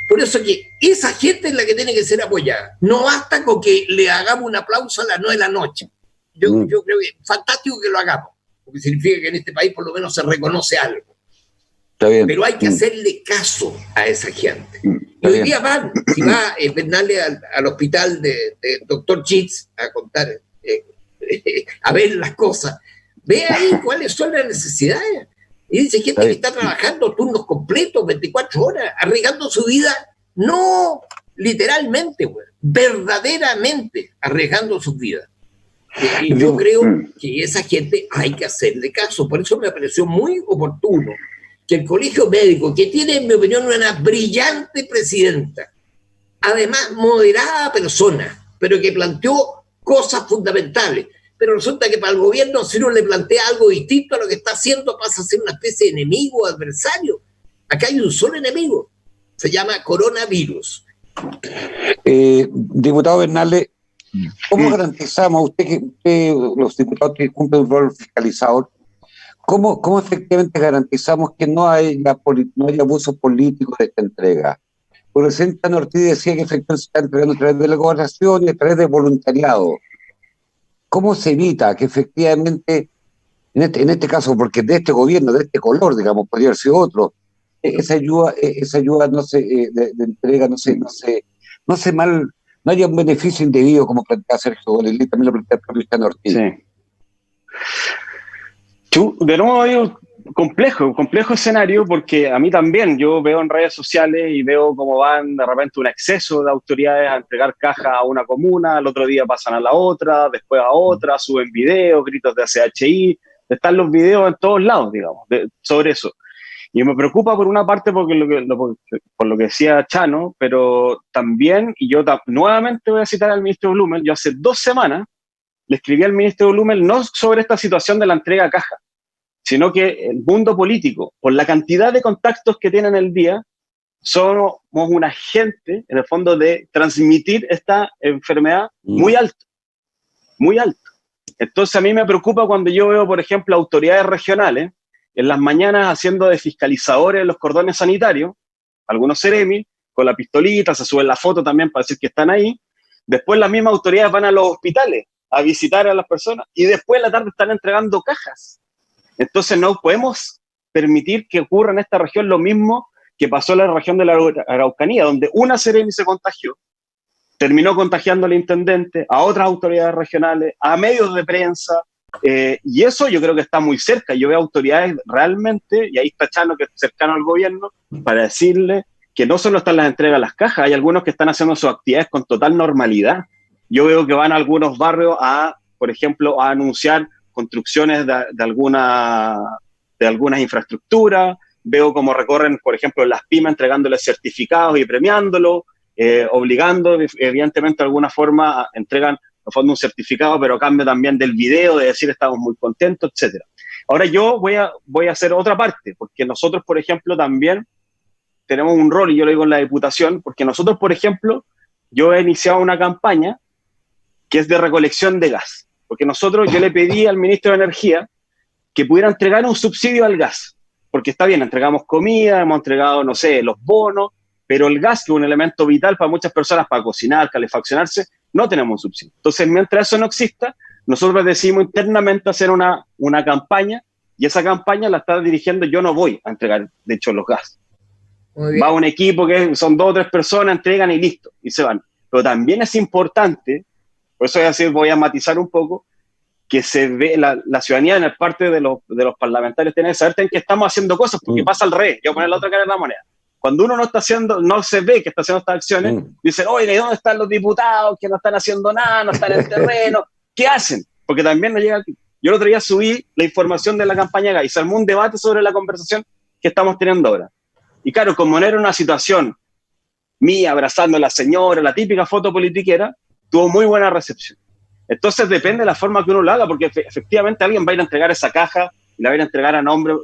Speaker 2: Por eso que esa gente es la que tiene que ser apoyada. No basta con que le hagamos un aplauso a las 9 de la noche. Yo creo que es fantástico que lo hagamos, porque significa que en este país por lo menos se reconoce algo.
Speaker 1: Está bien.
Speaker 2: Pero hay que hacerle caso a esa gente. Y hoy día si va Bernale al hospital del doctor Chitz a contar, a ver las cosas, ve ahí cuáles son las necesidades. Y dice gente que está trabajando turnos completos, 24 horas, arriesgando su vida, no literalmente, verdaderamente arriesgando su vida. Y yo creo que esa gente hay que hacerle caso. Por eso me pareció muy oportuno que el Colegio Médico, que tiene, en mi opinión, una brillante presidenta, además moderada persona, pero que planteó cosas fundamentales. Pero resulta que para el gobierno, si uno le plantea algo distinto a lo que está haciendo, pasa a ser una especie de enemigo, adversario. Acá hay un solo enemigo, se llama coronavirus.
Speaker 1: Diputado Bernale, ¿cómo garantizamos, usted los diputados que cumplen un rol fiscalizador, cómo efectivamente garantizamos que no haya abuso político de esta entrega? Porque el presidente Ortiz decía que efectivamente se está entregando a través de la gobernación y a través de voluntariado. ¿Cómo se evita que efectivamente, en este caso, porque de este gobierno, de este color, digamos, podría haber sido otro, esa ayuda no se de entrega, no haya un beneficio indebido, como plantea Sergio Bolelli, también lo plantea el propio Cristiano Ortiz?
Speaker 3: Sí. De nuevo hay un complejo escenario, porque a mí también, yo veo en redes sociales y veo cómo van de repente un exceso de autoridades a entregar cajas a una comuna, al otro día pasan a la otra, después a otra, suben videos, gritos de CHI, están los videos en todos lados, digamos, sobre eso. Y me preocupa por una parte por lo que decía Chano, pero también, y yo nuevamente voy a citar al ministro Blumel, yo hace 2 semanas le escribí al ministro Blumel no sobre esta situación de la entrega a caja, sino que el mundo político, por la cantidad de contactos que tiene en el día, somos un agente, en el fondo, de transmitir esta enfermedad muy alto, muy alto. Entonces a mí me preocupa cuando yo veo, por ejemplo, autoridades regionales en las mañanas haciendo de fiscalizadores en los cordones sanitarios, algunos Seremi, con la pistolita, se suben la foto también para decir que están ahí. Después las mismas autoridades van a los hospitales a visitar a las personas y después en la tarde están entregando cajas. Entonces no podemos permitir que ocurra en esta región lo mismo que pasó en la región de la Araucanía, donde una Seremi se contagió, terminó contagiando al intendente, a otras autoridades regionales, a medios de prensa, y eso yo creo que está muy cerca. Yo veo autoridades realmente, y ahí está Chano, que es cercano al gobierno, para decirle que no solo están las entregas a las cajas, hay algunos que están haciendo sus actividades con total normalidad. Yo veo que van a algunos barrios a, por ejemplo, a anunciar construcciones de algunas infraestructuras. Veo cómo recorren, por ejemplo, las pymes entregándoles certificados y premiándolos, obligando, evidentemente, de alguna forma, entregan en fondo un certificado, pero a cambio también del video, de decir estamos muy contentos, etc. Ahora yo voy a hacer otra parte, porque nosotros, por ejemplo, también tenemos un rol, y yo lo digo en la Diputación, porque nosotros, por ejemplo, yo he iniciado una campaña que es de recolección de gas, porque yo le pedí al ministro de Energía que pudiera entregar un subsidio al gas, porque está bien, entregamos comida, hemos entregado, no sé, los bonos, pero el gas, que es un elemento vital para muchas personas, para cocinar, calefaccionarse, no tenemos un subsidio. Entonces, mientras eso no exista, nosotros decidimos internamente hacer una campaña, y esa campaña la está dirigiendo, yo no voy a entregar, de hecho, los gas. Va un equipo que son 2 o 3 personas, entregan y listo, y se van. Pero también es importante, por eso voy a matizar un poco, que se ve la ciudadanía en parte de los parlamentarios tiene que saber que estamos haciendo cosas, porque pasa al revés. Yo voy a poner la otra cara de la moneda. Cuando uno no se ve que está haciendo estas acciones, dicen, oye, ¿dónde están los diputados que no están haciendo nada, no están en el terreno? ¿Qué hacen? Porque también no llega aquí. Yo el otro día subí la información de la campaña GAI y se armó un debate sobre la conversación que estamos teniendo ahora. Y claro, como no era una situación mía abrazando a la señora, la típica foto politiquera, tuvo muy buena recepción. Entonces depende de la forma que uno lo haga, porque efectivamente alguien va a ir a entregar esa caja y la va a ir a entregar a nombre,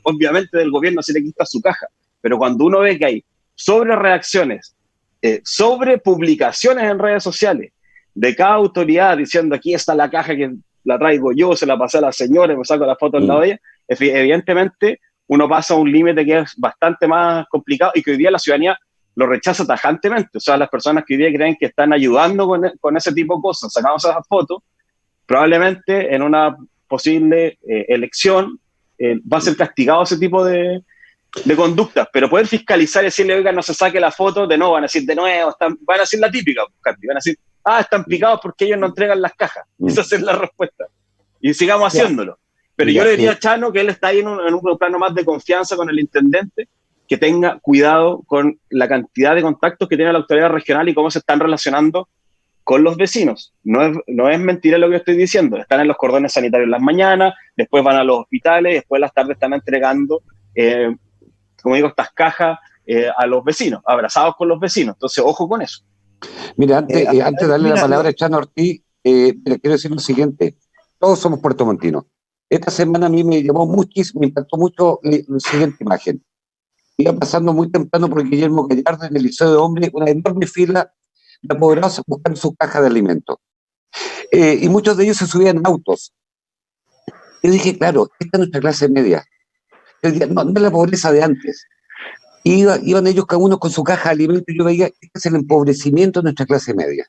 Speaker 3: obviamente, del gobierno si le quita su caja. Pero cuando uno ve que hay sobre reacciones, sobre publicaciones en redes sociales de cada autoridad diciendo aquí está la caja que la traigo yo, se la pasé a la señora y me saco la foto en la olla, evidentemente uno pasa a un límite que es bastante más complicado y que hoy día la ciudadanía lo rechaza tajantemente. O sea, las personas que hoy día creen que están ayudando con ese tipo de cosas, sacamos esas fotos, probablemente en una posible elección va a ser castigado ese tipo de conductas, pero poder fiscalizar y decirle, oiga, no se saque la foto, de nuevo, van a decir de nuevo, van a decir la típica, van a decir, están picados porque ellos no entregan las cajas. Esa es la respuesta. Y sigamos haciéndolo. Pero yo le diría a Chano que él está ahí en un plano más de confianza con el intendente, que tenga cuidado con la cantidad de contactos que tiene la autoridad regional y cómo se están relacionando con los vecinos. No es mentira lo que estoy diciendo. Están en los cordones sanitarios en las mañanas, después van a los hospitales, después en las tardes están entregando, como digo, estas cajas a los vecinos, abrazados con los vecinos. Entonces, ojo con eso.
Speaker 1: Mira, antes de darle la palabra a Chano Ortiz, quiero decir lo siguiente. Todos somos puertomontinos. Esta semana a mí me impactó mucho la siguiente imagen. Iba pasando muy temprano por Guillermo Gallardo en el Liceo de Hombres, una enorme fila de apoderados buscando su caja de alimentos. Y muchos de ellos se subían en autos. Yo dije, claro, esta es nuestra clase media. Yo dije, no es la pobreza de antes. Iban ellos cada uno con su caja de alimentos y yo veía, este es el empobrecimiento de nuestra clase media.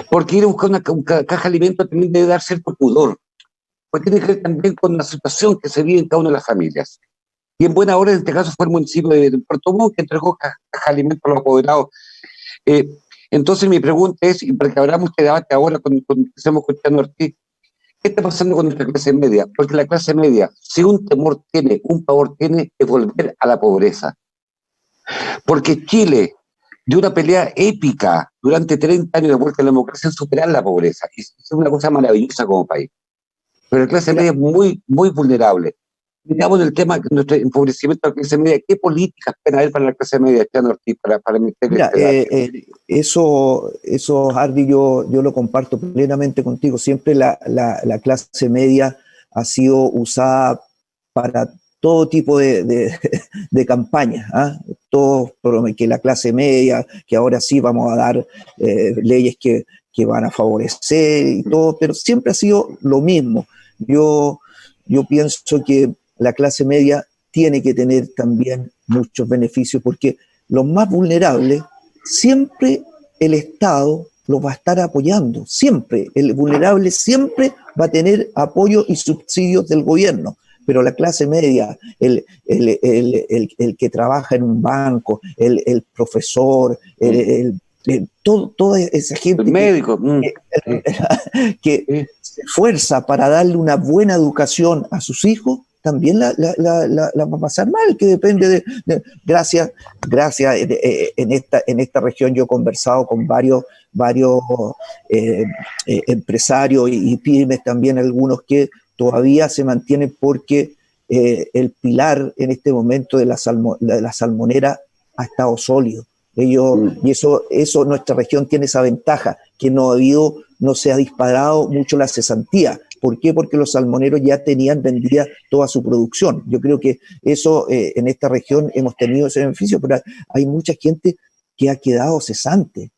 Speaker 1: Porque ir a buscar una caja de alimentos también debe dar cierto pudor. Porque tiene que ver también con la situación que se vive en cada una de las familias. Y en buena hora, en este caso, fue el municipio de Puerto Montt que entregó caja de alimentos a los apoderados. Entonces, mi pregunta es, y para que abramos este debate ahora, cuando empecemos con Chano Ortiz, ¿qué está pasando con nuestra clase media? Porque la clase media, si un temor tiene, un pavor tiene, es volver a la pobreza. Porque Chile dio una pelea épica durante 30 años de vuelta a la democracia en superar la pobreza. Y es una cosa maravillosa como país. Pero la clase media es muy, muy vulnerable. Digamos el tema de nuestro empobrecimiento de la clase media, ¿qué políticas pueden haber para la clase media, Chano Ortiz, para meter
Speaker 4: eso, Hardy, yo lo comparto plenamente contigo. Siempre la clase media ha sido usada para todo tipo de campañas, todo, que la clase media, que ahora sí vamos a dar leyes que van a favorecer y todo, pero siempre ha sido lo mismo. Yo pienso que la clase media tiene que tener también muchos beneficios, porque los más vulnerables, siempre el Estado los va a estar apoyando, siempre. El vulnerable siempre va a tener apoyo y subsidios del gobierno, pero la clase media, el que trabaja en un banco, el profesor, toda esa gente
Speaker 1: el médico,
Speaker 4: que se esfuerza para darle una buena educación a sus hijos, también la va a pasar mal, que depende gracias, en esta región yo he conversado con varios empresarios y pymes también, algunos que todavía se mantienen porque el pilar en este momento de la salmonera ha estado sólido. Y eso nuestra región tiene esa ventaja, que no se ha disparado mucho la cesantía. ¿Por qué? Porque los salmoneros ya tenían vendida toda su producción. Yo creo que eso en esta región hemos tenido ese beneficio, pero hay mucha gente que ha quedado cesante,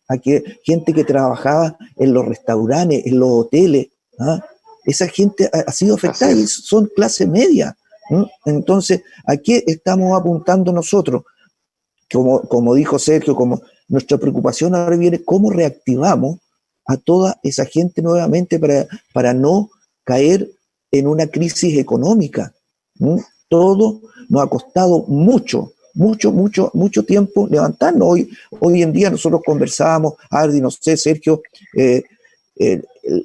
Speaker 4: gente que trabajaba en los restaurantes, en los hoteles, ¿ah? Esa gente ha sido afectada y son clase media, ¿no? Entonces, ¿a qué estamos apuntando nosotros? Como dijo Sergio, como nuestra preocupación ahora viene, ¿cómo reactivamos a toda esa gente nuevamente para no caer en una crisis económica? Todo nos ha costado mucho tiempo levantarnos. Hoy en día nosotros conversábamos, Ardi, no sé, Sergio,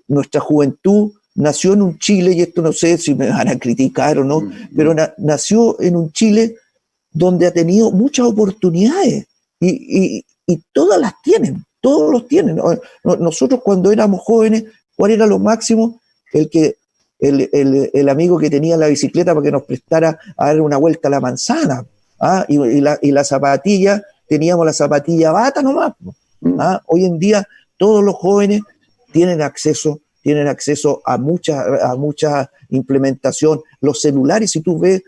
Speaker 4: nuestra juventud nació en un Chile, y esto no sé si me van a criticar o no, pero nació en un Chile donde ha tenido muchas oportunidades y todas las tienen, todos los tienen. Nosotros cuando éramos jóvenes, ¿cuál era lo máximo? El amigo que tenía la bicicleta para que nos prestara a dar una vuelta a la manzana, ¿ah? Y la zapatilla, teníamos la zapatilla bata nomás, ¿ah? Hoy en día todos los jóvenes tienen acceso a mucha implementación. Los celulares, si tú ves,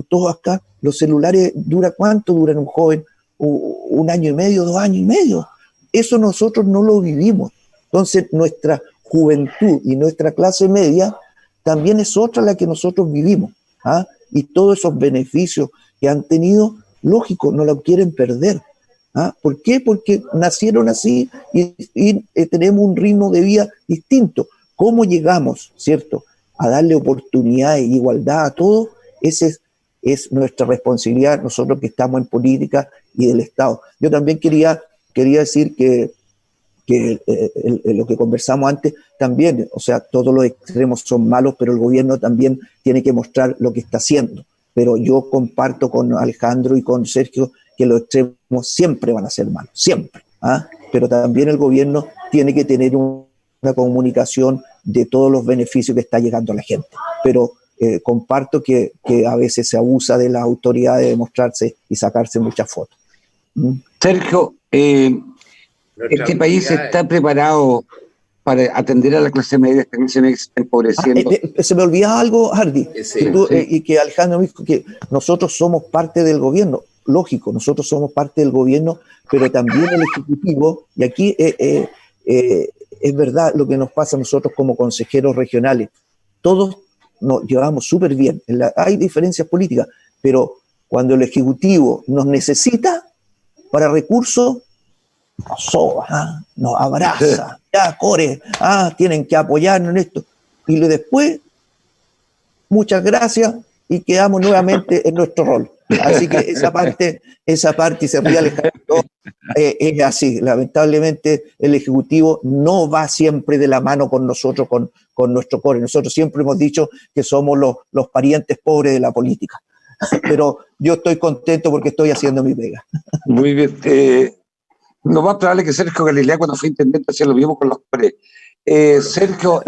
Speaker 4: todos acá, los celulares, ¿cuánto duran un joven? 1 año y medio, 2 años y medio. Eso nosotros no lo vivimos. Entonces, nuestra juventud y nuestra clase media también es otra la que nosotros vivimos, ¿ah? Y todos esos beneficios que han tenido, lógico, no lo quieren perder. ¿Ah? ¿Por qué? Porque nacieron así y tenemos un ritmo de vida distinto. ¿Cómo llegamos, cierto, a darle oportunidad e igualdad a todos? Esa es nuestra responsabilidad, nosotros que estamos en política y del Estado. Yo también quería decir que lo que conversamos antes también, o sea, todos los extremos son malos, pero el gobierno también tiene que mostrar lo que está haciendo. Pero yo comparto con Alejandro y con Sergio que los extremos siempre van a ser malos, siempre, ¿ah? Pero también el gobierno tiene que tener una comunicación de todos los beneficios que está llegando a la gente. Pero comparto que a veces se abusa de la autoridad de demostrarse y sacarse muchas fotos.
Speaker 1: Sergio, ¿este país está preparado para atender a la clase media que se está empobreciendo?
Speaker 4: Se me olvidaba algo, Hardy, y que Alejandro dijo que nosotros somos parte del gobierno. Lógico, nosotros somos parte del gobierno, pero también el Ejecutivo, y aquí es verdad lo que nos pasa a nosotros como consejeros regionales. Todos nos llevamos súper bien. Hay diferencias políticas, pero cuando el Ejecutivo nos necesita para recursos, nos soba, nos abraza, ya, core, tienen que apoyarnos en esto. Y después, muchas gracias, y quedamos nuevamente en nuestro rol. Así que esa parte, y se ríe Alejandro, es así. Lamentablemente el Ejecutivo no va siempre de la mano con nosotros, con nuestro core. Nosotros siempre hemos dicho que somos los parientes pobres de la política. Pero yo estoy contento porque estoy haciendo mi pega.
Speaker 1: Muy bien. Lo más probable es que Sergio Galilea, cuando fue intendente, hacía lo mismo con los cores. Sergio,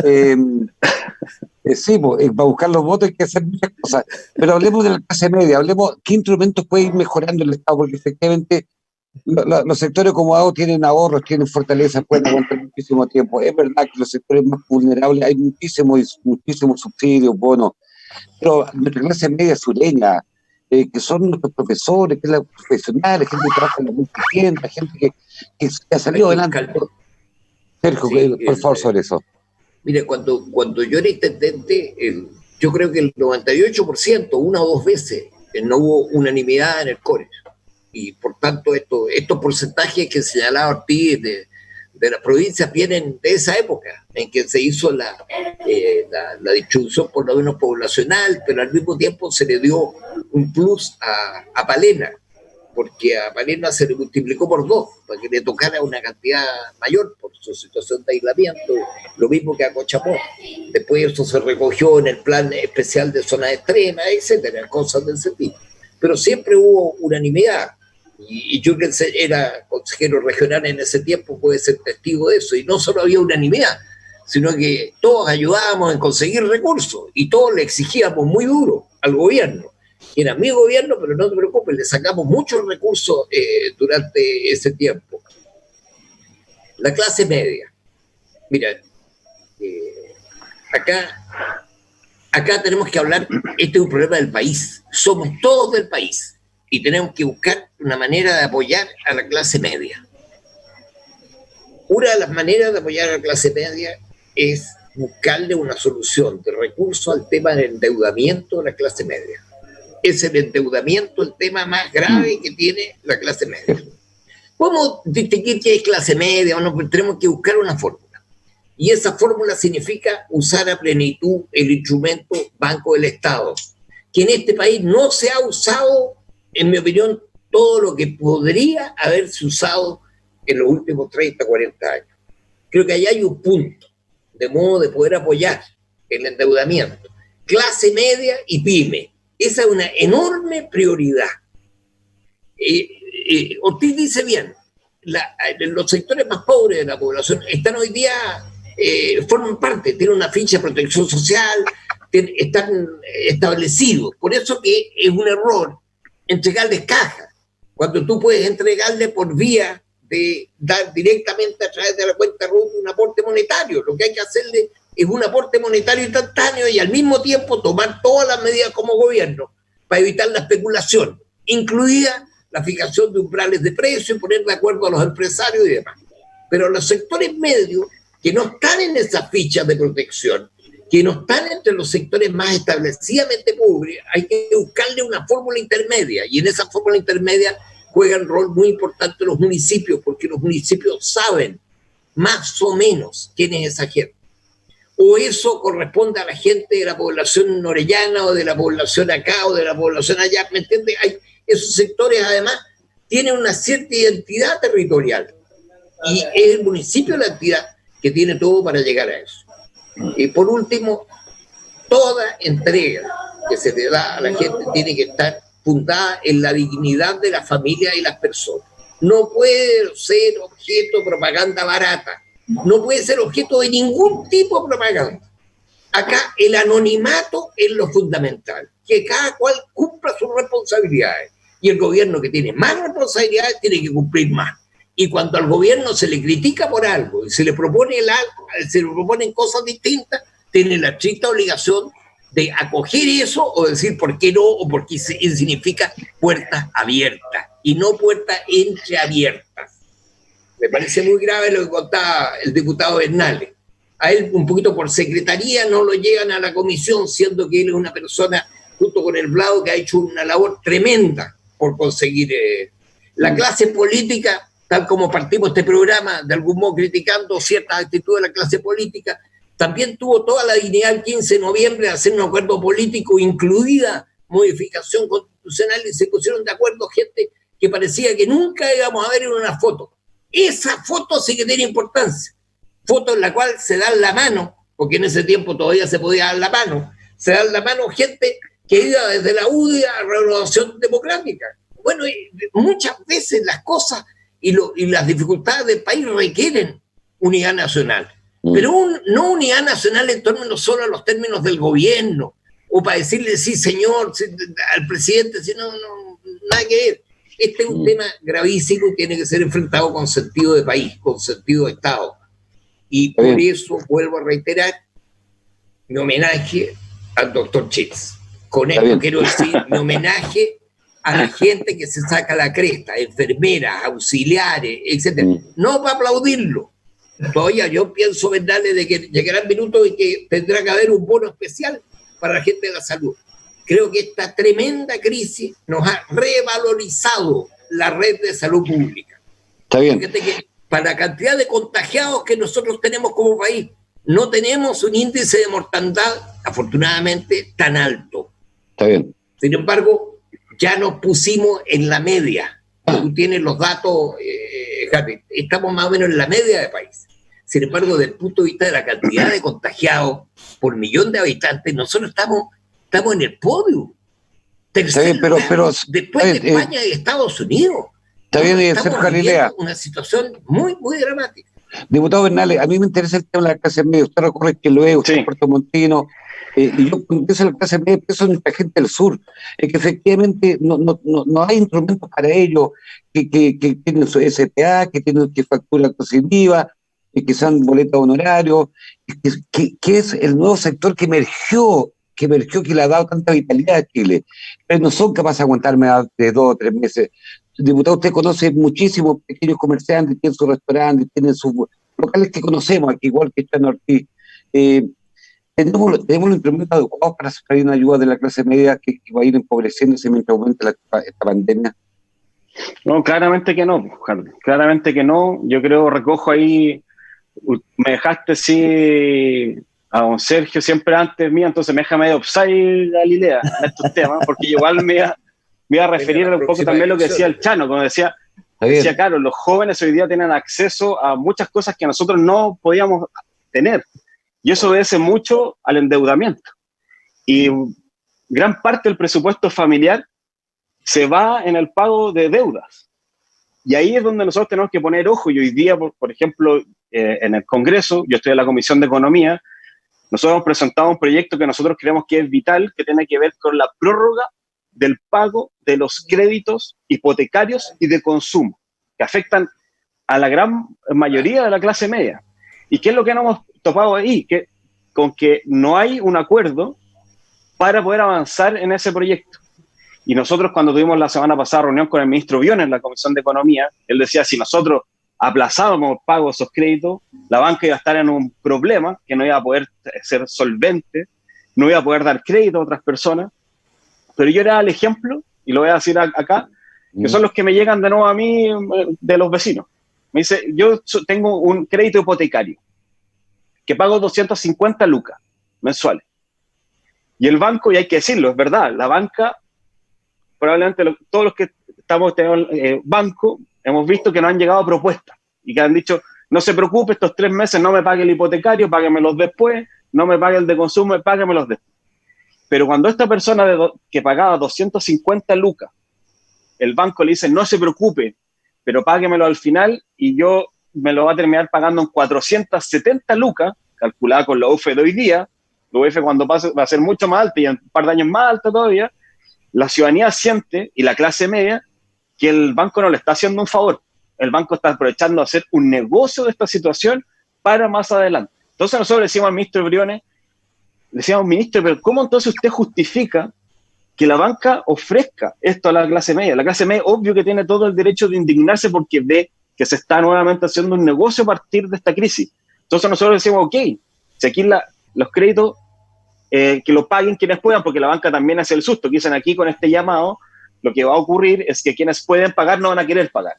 Speaker 1: sí, para buscar los votos hay que hacer muchas cosas, pero hablemos de la clase media, hablemos qué instrumentos puede ir mejorando el Estado, porque efectivamente los sectores acomodados tienen ahorros, tienen fortaleza, pueden aguantar muchísimo tiempo. Es verdad que los sectores más vulnerables hay muchísimos subsidios, bonos, pero nuestra clase media sureña, que son nuestros profesores, que es la profesional, gente que trabaja en la multitienda, gente que ha salido adelante. Sergio, sí, por favor, sobre eso.
Speaker 2: Mire, cuando yo era intendente, yo creo que el 98%, 1 o 2 veces, no hubo unanimidad en el core. Y por tanto, estos porcentajes que señalaba Ortiz de las provincias vienen de esa época. en que se hizo la distribución por lo menos poblacional, pero al mismo tiempo se le dio un plus a Palena, porque a Palena se le multiplicó por 2, para que le tocara una cantidad mayor por su situación de aislamiento, lo mismo que a Cochamó. Después eso se recogió en el plan especial de zonas extremas, etcétera, cosas de ese tipo. Pero siempre hubo unanimidad, y yo que era consejero regional en ese tiempo puede ser testigo de eso, y no solo había unanimidad, sino que todos ayudábamos en conseguir recursos, y todos le exigíamos muy duro al gobierno. Era mi gobierno, pero no te preocupes, le sacamos muchos recursos durante ese tiempo. La clase media. Mira, acá tenemos que hablar, este es un problema del país, somos todos del país, y tenemos que buscar una manera de apoyar a la clase media. Una de las maneras de apoyar a la clase media es buscarle una solución de recursos al tema del endeudamiento de la clase media. Es el endeudamiento el tema más grave que tiene la clase media. Podemos distinguir qué es clase media o no, pero tenemos que buscar una fórmula. Y esa fórmula significa usar a plenitud el instrumento Banco del Estado, que en este país no se ha usado, en mi opinión, todo lo que podría haberse usado en los últimos 30, 40 años. Creo que ahí hay un punto de modo de poder apoyar el endeudamiento. Clase media y pyme. Esa es una enorme prioridad. Ortiz dice bien, los sectores más pobres de la población están hoy día, forman parte, tienen una ficha de protección social, están establecidos. Por eso que es un error entregarles caja, cuando tú puedes entregarle por vía de dar directamente a través de la cuenta RUT un aporte monetario. Lo que hay que hacerle es un aporte monetario instantáneo y al mismo tiempo tomar todas las medidas como gobierno para evitar la especulación, incluida la fijación de umbrales de precio y poner de acuerdo a los empresarios y demás. Pero los sectores medios que no están en esas fichas de protección, que no están entre los sectores más establecidamente pobres, hay que buscarle una fórmula intermedia, y en esa fórmula intermedia juegan un rol muy importante los municipios, porque los municipios saben más o menos quién es esa gente. O eso corresponde a la gente de la población orellana, o de la población acá, o de la población allá, ¿me entiendes? Esos sectores además tienen una cierta identidad territorial, y es el municipio la entidad que tiene todo para llegar a eso. Y por último, toda entrega que se le da a la gente tiene que estar fundada en la dignidad de la familia y las personas. No puede ser objeto de propaganda barata, no puede ser objeto de ningún tipo de propaganda. Acá el anonimato es lo fundamental, que cada cual cumpla sus responsabilidades, y el gobierno que tiene más responsabilidades tiene que cumplir más. Y cuando al gobierno se le critica por algo y se le proponen cosas distintas, tiene la estricta obligación de acoger eso o decir por qué no, o porque significa puertas abiertas y no puertas entreabiertas. Me parece muy grave lo que contaba el diputado Bernales. A él un poquito por secretaría no lo llegan a la comisión, siendo que él es una persona, junto con el Vlado, que ha hecho una labor tremenda por conseguir la clase política. Tal como partimos este programa, de algún modo criticando ciertas actitudes de la clase política, también tuvo toda la dignidad el 15 de noviembre de hacer un acuerdo político, incluida modificación constitucional, y se pusieron de acuerdo gente que parecía que nunca íbamos a ver en una foto. Esa foto sí que tiene importancia. Foto en la cual se dan la mano, porque en ese tiempo todavía se podía dar la mano, se dan la mano gente que iba desde la UDI a la Renovación Democrática. Bueno, muchas veces las cosas y las dificultades del país requieren unidad nacional, pero no unidad nacional en torno solo a los términos del gobierno, o para decirle sí señor al presidente, sino nada que ver. Este es un tema gravísimo que tiene que ser enfrentado con sentido de país, con sentido de Estado, y por eso vuelvo a reiterar mi homenaje al doctor Chits. Con esto quiero decir mi homenaje a la gente que se saca la cresta, enfermeras, auxiliares, etc. No para aplaudirlo. Todavía yo pienso, Bernales, de que llegará el minuto en que tendrá que haber un bono especial para la gente de la salud. Creo que esta tremenda crisis nos ha revalorizado la red de salud pública.
Speaker 1: Está bien.
Speaker 2: Fíjate que para la cantidad de contagiados que nosotros tenemos como país, no tenemos un índice de mortandad, afortunadamente, tan alto.
Speaker 1: Está bien.
Speaker 2: Sin embargo, ya nos pusimos en la media. Tú tienes los datos, Harry, estamos más o menos en la media de país. Sin embargo, desde el punto de vista de la cantidad de contagiados por millón de habitantes, nosotros estamos en el podio. Tercer lugar, después de España y Estados Unidos.
Speaker 1: Está bien, Sergio Galilea.
Speaker 2: Una situación muy, muy dramática.
Speaker 1: Diputado Bernales, a mí me interesa el tema de la clase media. Usted recorre que lo es, usted es Puerto Montino, y yo cuando pienso en la clase media, pienso en la gente del sur, que efectivamente no hay instrumentos para ellos, que tienen su SPA, que facturan con IVA, que sean boletos honorarios, que es el nuevo sector que emergió, que le ha dado tanta vitalidad a Chile. Pero no son capaces de aguantar más de 2 o 3 meses. Diputado, usted conoce muchísimos pequeños comerciantes, tienen sus restaurantes, tienen sus locales que conocemos aquí, igual que Chano Ortiz. ¿Tenemos los instrumentos adecuados para hacer una ayuda de la clase media que va a ir empobreciéndose mientras aumenta esta pandemia?
Speaker 3: No, claramente que no, Carlos, claramente que no. Yo creo, recojo ahí, me dejaste sí a don Sergio siempre antes mío, entonces me deja medio offside Galilea en estos temas, porque igual me iba a referir un poco también a lo que decía el Chano, cuando decía, claro, los jóvenes hoy día tienen acceso a muchas cosas que nosotros no podíamos tener, y eso obedece mucho al endeudamiento. Y gran parte del presupuesto familiar se va en el pago de deudas. Y ahí es donde nosotros tenemos que poner ojo, y hoy día, por ejemplo, en el Congreso, yo estoy en la Comisión de Economía, nosotros hemos presentado un proyecto que nosotros creemos que es vital, que tiene que ver con la prórroga del pago de los créditos hipotecarios y de consumo, que afectan a la gran mayoría de la clase media. ¿Y qué es lo que nos hemos topado ahí? Con que no hay un acuerdo para poder avanzar en ese proyecto. Y nosotros cuando tuvimos la semana pasada reunión con el ministro Briones en la Comisión de Economía, él decía, si nosotros aplazábamos el pago de esos créditos, la banca iba a estar en un problema, que no iba a poder ser solvente, no iba a poder dar crédito a otras personas. Pero yo era el ejemplo, y lo voy a decir acá, que son los que me llegan de nuevo a mí de los vecinos. Me dice, yo tengo un crédito hipotecario, que pago 250 lucas mensuales. Y el banco, y hay que decirlo, es verdad, la banca, probablemente todos los que estamos en el banco, hemos visto que nos han llegado propuestas y que han dicho, no se preocupe, estos 3 meses no me pague el hipotecario, páguemelos después, no me pague el de consumo, páguemelos después. Pero cuando esta persona que pagaba 250 lucas, el banco le dice, no se preocupe, pero páguemelo al final y yo me lo va a terminar pagando en 470 lucas, calculada con la UF de hoy día, la UF cuando pase va a ser mucho más alta y en un par de años más alta todavía, la ciudadanía siente, y la clase media, que el banco no le está haciendo un favor. El banco está aprovechando a hacer un negocio de esta situación para más adelante. Entonces nosotros le decimos al ministro Briones, le decíamos, ministro, pero ¿cómo entonces usted justifica que la banca ofrezca esto a la clase media? La clase media, obvio que tiene todo el derecho de indignarse porque ve que se está nuevamente haciendo un negocio a partir de esta crisis. Entonces nosotros decimos, ok, si aquí los créditos que lo paguen quienes puedan, porque la banca también hace el susto, que dicen aquí con este llamado, lo que va a ocurrir es que quienes pueden pagar no van a querer pagar.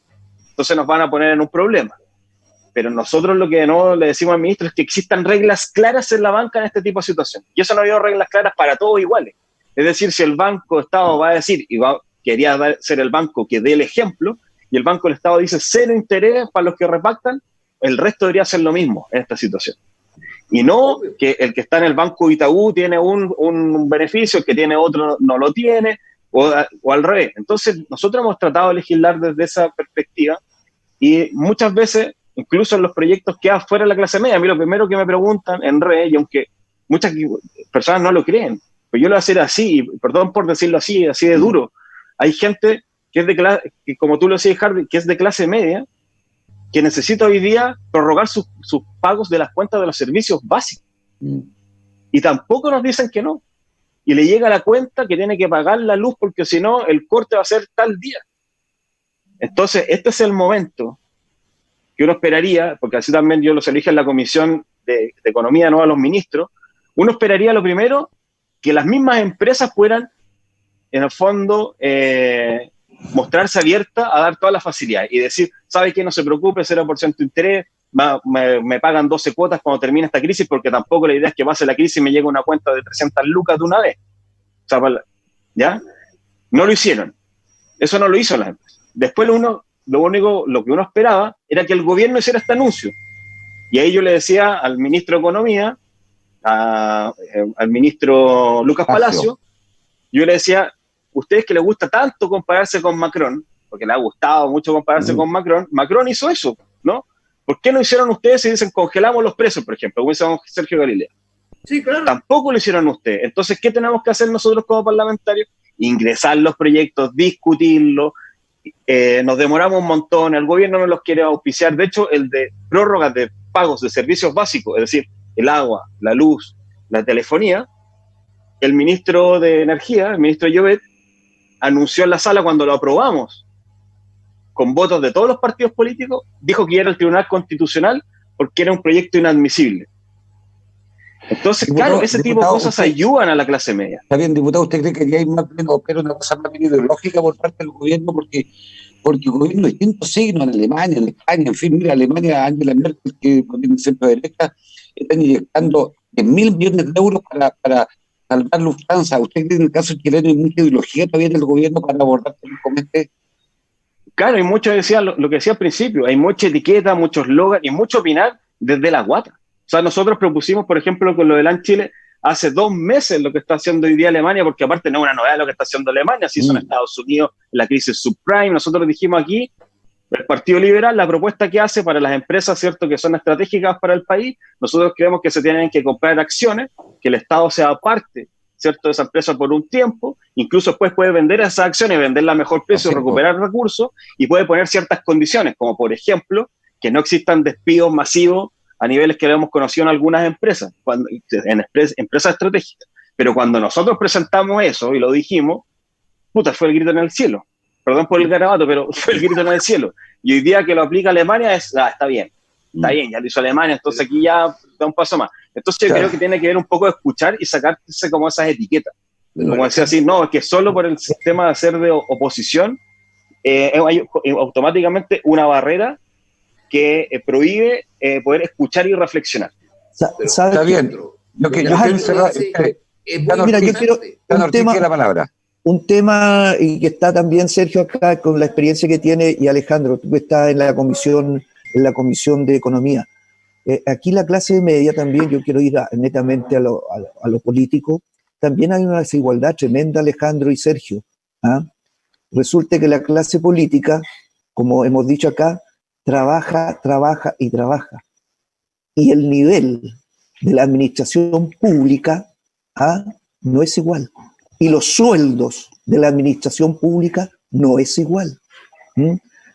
Speaker 3: Entonces nos van a poner en un problema. Pero nosotros lo que no le decimos al ministro es que existan reglas claras en la banca en este tipo de situación. Y eso no ha habido reglas claras para todos iguales. Es decir, si el Banco Estado va a decir, quería ser el banco que dé el ejemplo, y el Banco del Estado dice 0 interés para los que repactan, el resto debería hacer lo mismo en esta situación. Y no que el que está en el Banco Itaú tiene un beneficio, el que tiene otro no lo tiene, o al revés. Entonces, nosotros hemos tratado de legislar desde esa perspectiva y muchas veces, incluso en los proyectos que hay fuera de la clase media, a mí lo primero que me preguntan en redes, y aunque muchas personas no lo creen, pues yo lo voy a hacer así, y perdón por decirlo así de duro, hay gente que es de clase, que como tú lo decías, Harvey, que es de clase media, que necesita hoy día prorrogar sus pagos de las cuentas de los servicios básicos. Y tampoco nos dicen que no. Y le llega la cuenta que tiene que pagar la luz porque si no, el corte va a ser tal día. Entonces, este es el momento que uno esperaría, porque así también yo los elige en la Comisión de Economía, no a los ministros, uno esperaría lo primero, que las mismas empresas puedan, en el fondo, mostrarse abiertas a dar todas las facilidades y decir, ¿sabe qué? No se preocupe, 0% de interés, me pagan 12 cuotas cuando termine esta crisis, porque tampoco la idea es que pase la crisis y me llegue una cuenta de 300 lucas de una vez. O sea, ¿ya? No lo hicieron. Eso no lo hizo la empresa. Después lo que uno esperaba era que el gobierno hiciera este anuncio. Y ahí yo le decía al ministro de Economía, al ministro Lucas Palacio, yo le decía, ustedes que les gusta tanto compararse con Macron, porque le ha gustado mucho compararse con Macron, Macron hizo eso, ¿no? ¿Por qué no hicieron ustedes si dicen congelamos los precios, por ejemplo, como hizo Sergio Galilea?
Speaker 2: Sí, claro.
Speaker 3: Tampoco lo hicieron ustedes. Entonces, ¿qué tenemos que hacer nosotros como parlamentarios? Ingresar los proyectos, discutirlos. Nos demoramos un montón, el gobierno no los quiere auspiciar. De hecho, el de prórrogas de pagos de servicios básicos, es decir, el agua, la luz, la telefonía, el ministro de Energía, el ministro Llobet, anunció en la sala cuando lo aprobamos, con votos de todos los partidos políticos, dijo que era el Tribunal Constitucional porque era un proyecto inadmisible. Entonces, diputado, claro, ese tipo de cosas ayudan a la clase media.
Speaker 1: Está bien, diputado, ¿usted cree que ya hay más bien, pero una cosa más bien ideológica por parte del gobierno? Porque el gobierno de distintos signos en Alemania, en España, en fin, mira, Alemania, Angela Merkel, que tiene centro derecha, están inyectando 10.000 millones de euros para salvar Lufthansa. ¿Usted cree que en el caso chileno hay mucha ideología todavía en el gobierno para abordar temas como este?
Speaker 3: Claro, hay mucho, decía lo que decía al principio, hay mucha etiqueta, muchos slogans y mucho opinar desde la guata. O sea, nosotros propusimos, por ejemplo, con lo de LAN Chile, hace 2 meses lo que está haciendo hoy día Alemania, porque aparte no es una novedad lo que está haciendo Alemania, si son Estados Unidos, la crisis subprime. Nosotros dijimos aquí, el Partido Liberal, la propuesta que hace para las empresas, ¿cierto?, que son estratégicas para el país, nosotros creemos que se tienen que comprar acciones, que el Estado sea parte, ¿cierto?, de esa empresa por un tiempo, incluso después puede vender esas acciones, venderla a mejor precio, recuperar recursos, y puede poner ciertas condiciones, como por ejemplo, que no existan despidos masivos a niveles que lo hemos conocido en algunas empresas, empresas estratégicas. Pero cuando nosotros presentamos eso y lo dijimos, puta, fue el grito en el cielo. Perdón por el garabato, pero fue el grito en el cielo. Y hoy día que lo aplica Alemania está bien, ya lo hizo Alemania, entonces aquí ya da un paso más. Entonces yo creo que tiene que ver un poco de escuchar y sacarse como esas etiquetas. Como decía así, no, es que solo por el sistema de hacer de oposición hay automáticamente una barrera que prohíbe poder escuchar y reflexionar.
Speaker 1: Está bien. Yo quiero cerrar.
Speaker 4: Mira, yo quiero un tema y que está también Sergio acá con la experiencia que tiene, y Alejandro, tú que estás en la comisión de Economía. Aquí la clase media también, yo quiero ir netamente a lo político, también hay una desigualdad tremenda, Alejandro y Sergio. Resulta que la clase política, como hemos dicho acá, trabaja. Y el nivel de la administración pública no es igual. Y los sueldos de la administración pública no es igual.